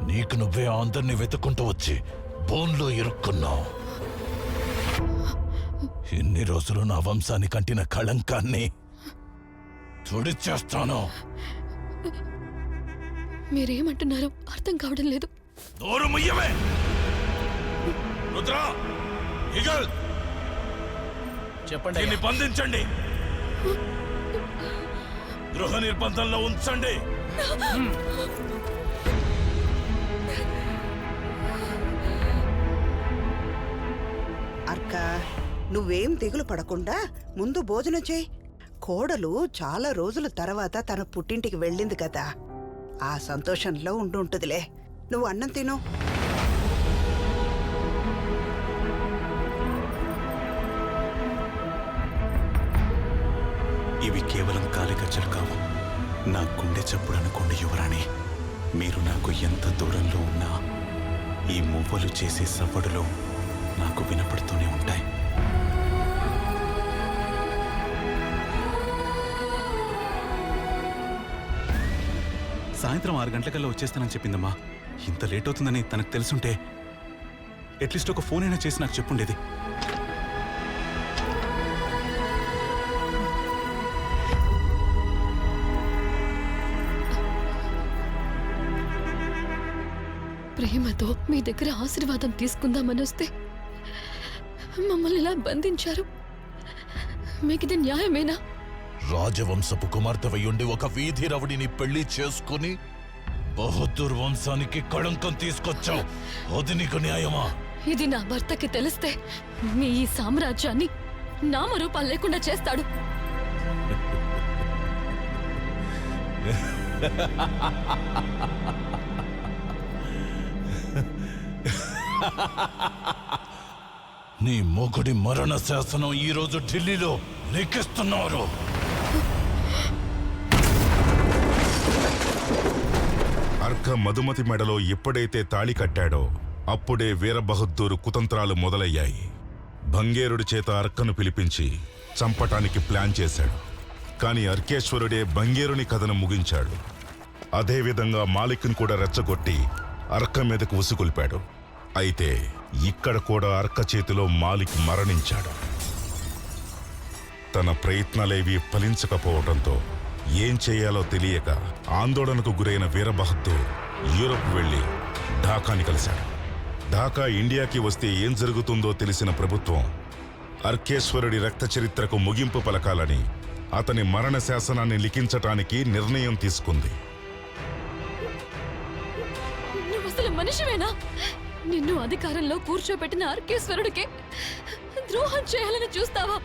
నీకు నువ్వే అందరినీ వెతుక్కుంటూ వచ్చి బోన్లో ఇరుక్కున్నావు. ఇన్ని రోజులు నా వంశాన్ని కంటిన కళంకాన్ని తుడిచేస్తాను. మీరేమంటున్నారో అర్థం కావడం లేదు. దూరమయ్యవే రుద్ర, ఈగల్, చెప్పండి. దీన్ని బంధించండి, గృహ నిర్బంధంలో ఉంచండి. అర్క, నువ్వేం దిగులు పడకుండా ముందు భోజనం చేయి. కోడలు చాలా రోజుల తర్వాత తన పుట్టింటికి వెళ్ళింది కదా, ఆ సంతోషంలో ఉండుంటుందిలే. నువ్వు అన్నం తిను. ఇవి కేవలం కాలిగజ్జలు కావు, నా గుండె చప్పుడు అనుకోండి యువరాణి. మీరు నాకు ఎంత దూరంలో ఉన్నా ఈ మువ్వలు చేసే సవ్వడులో నాకు వినపడుతూనే ఉంటాయి. సాయంత్రం 6 గంటలకల్లా వచ్చేస్తానని చెప్పిందమ్మా. ఇంత లేట్ అవుతుందని తనకు తెలుసుంటే అట్లీస్ట్ ఒక ఫోన్ అయినా చేసి నాకు చెప్పుండేది. ప్రేమతో మీ దగ్గర ఆశీర్వాదం తీసుకుందామని వస్తే మమ్మల్ని ఇలా బంధించారు. మీకిది న్యాయమేనా? రాజవంశపు కుమార్తెవయ్యుండి ఒక వీధి రవుడిని పెళ్లి చేసుకుని బహదూర్ వంశానికి కళంకం తీసుకొచ్చావు. అది నీకు న్యాయమా? ఇది నా భర్తకి తెలిస్తే మీ ఈ సామ్రాజ్యాన్ని నామరూపాలు లేకుండా చేస్తాడు. నీ మొగుడి మరణ శాసనం ఈ రోజు ఢిల్లీలో లెక్కిస్తున్నారు. అర్క మధుమతి మెడలో ఎప్పుడైతే తాళి కట్టాడో అప్పుడే వీరబహద్దూరు కుతంత్రాలు మొదలయ్యాయి. భంగేరుడి చేత అర్కను పిలిపించి చంపటానికి ప్లాన్ చేశాడు. కాని అర్కేశ్వరుడే భంగేరుని కథను ముగించాడు. అదేవిధంగా మాలిక్ను కూడా రెచ్చగొట్టి అర్క మీదకు ఉసుకొల్పాడు. అయితే ఇక్కడ కూడా అర్క చేతిలో మాలిక్ మరణించాడు. తన ప్రయత్నాలేవీ ఫలించకపోవడంతో ఏం చేయాలో తెలియక ఆందోళనకు గురైన వీరబహద్దూర్ యూరోప్ వెళ్లి ఢాకాని కలిశాడు. ఢాకా ఇండియాకి వస్తే ఏం జరుగుతుందో తెలిసిన ప్రభుత్వం అర్కేశ్వరుడి రక్త చరిత్రకు ముగింపు పలకాలని అతని మరణ శాసనాన్ని లిఖించటానికి నిర్ణయం తీసుకుంది. నువ్వు అసలు మనిషివేనా? నిన్ను అధికారంలో కూర్చోబెట్టిన అర్కేశ్వరుడికి ద్రోహం చేయాలని చూస్తావా?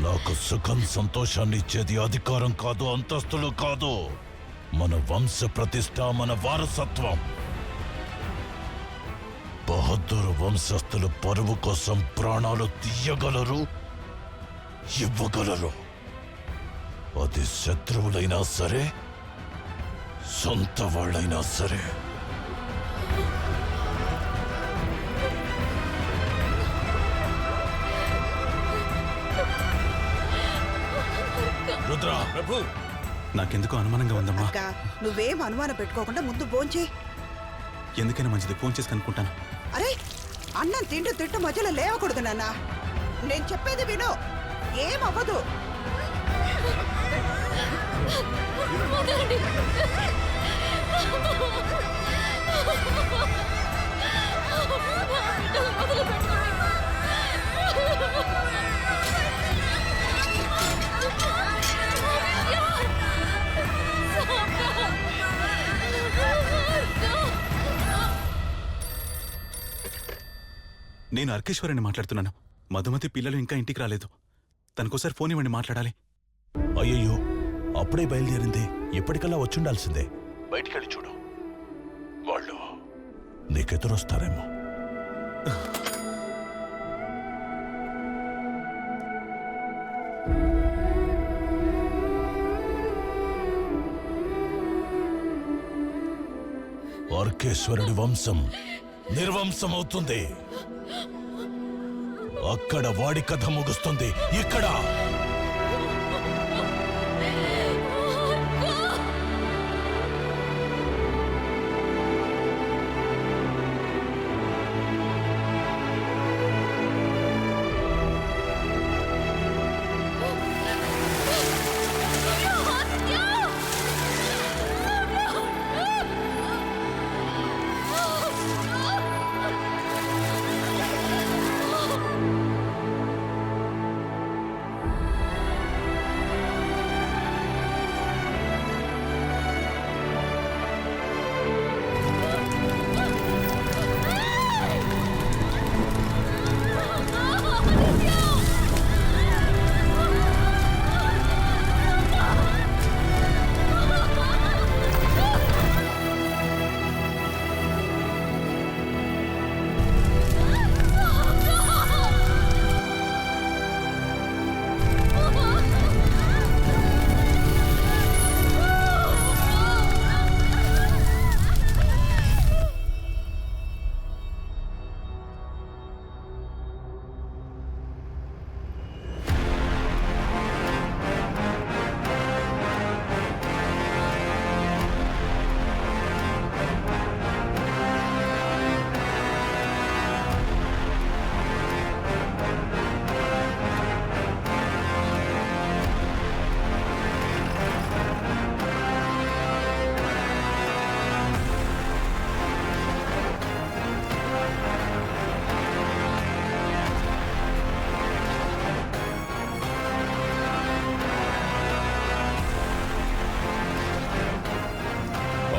నాకు సుఖం సంతోషాన్ని ఇచ్చేది అధికారం కాదు, అంతస్తులు కాదు, మన వంశ ప్రతిష్ట, మన వారసత్వం. బహదూర్ వంశస్థులు పరువు కోసం ప్రాణాలు తీయగలరు, ఇవ్వగలరు. అది శత్రువులైనా సరే, సొంత వాళ్ళైనా సరే. రుద్ర, ప్రభు, నాకెందుకో అనుమానంగా ఉందమ్మా. అక్క, నువ్వేం అనుమానం పెట్టుకోకుండా ముందు భోంచే. ఎందుకైనా మంచిది, ఫోన్ చేసి కనుక్కుంటాను. అరే, అన్నం తింటూ మధ్యలో లేవకూడదు నాన్న. నేను చెప్పేది విను, ఏమవ్వదు. నేను అర్కేశ్వరిని మాట్లాడుతున్నాను. మధుమతి పిల్లలు ఇంకా ఇంటికి రాలేదు. తనకోసారి ఫోన్ ఇవ్వండి, మాట్లాడాలి. అయ్యయ్యో, అప్పుడే బయలుదేరింది. ఎప్పటికల్లా వచ్చుండాల్సిందే. బయటికెళ్ళి చూడు, వాళ్ళు నీకెదురొస్తారేమో. అర్కేశ్వరుడి వంశం నిర్వంశమవుతుంది. అక్కడ వాడి కథ ముగుస్తుంది. ఇక్కడ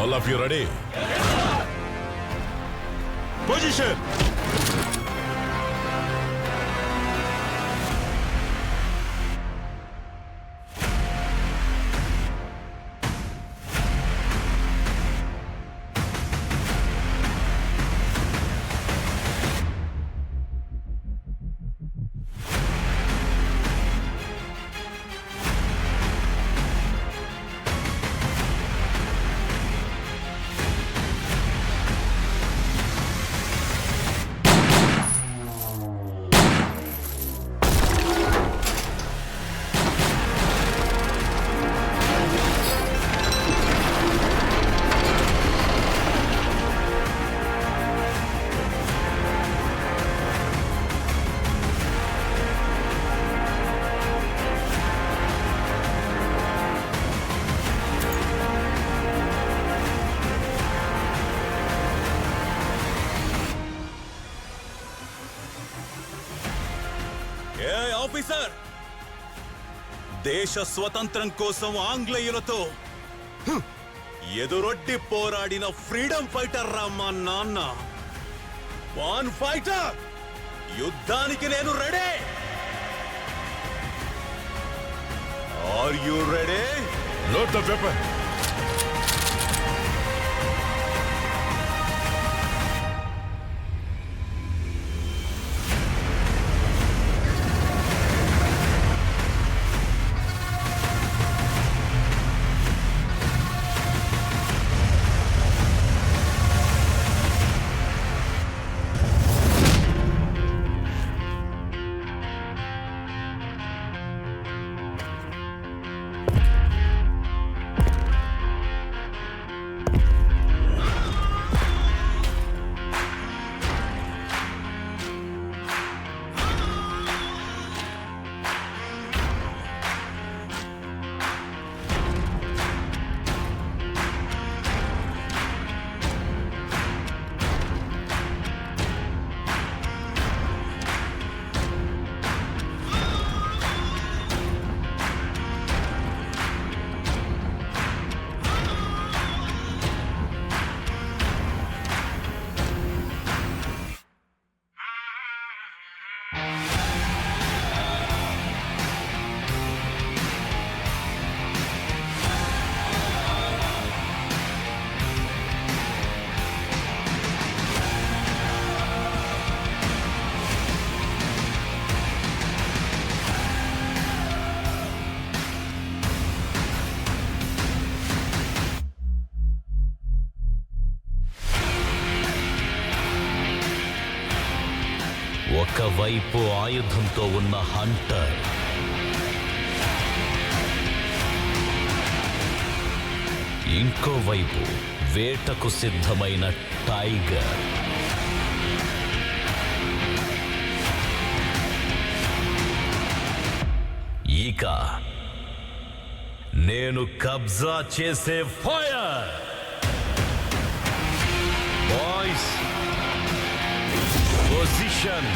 All of you ready? Position! Officer, దేశ స్వతంత్రం కోసం ఆంగ్లేయులతో ఎదురొడ్డి పోరాడిన ఫ్రీడమ్ ఫైటర్ రా మా నాన్న. వాన్ ఫైటర్, యుద్ధానికి నేను ready. Are you ready? Load the weapon. ఒకవైపు ఆయుధంతో ఉన్న హంటర్, ఇంకోవైపు వేటకు సిద్ధమైన టైగర్. ఇక నేను కబ్జా చేసే ఫైర్. Boys, position.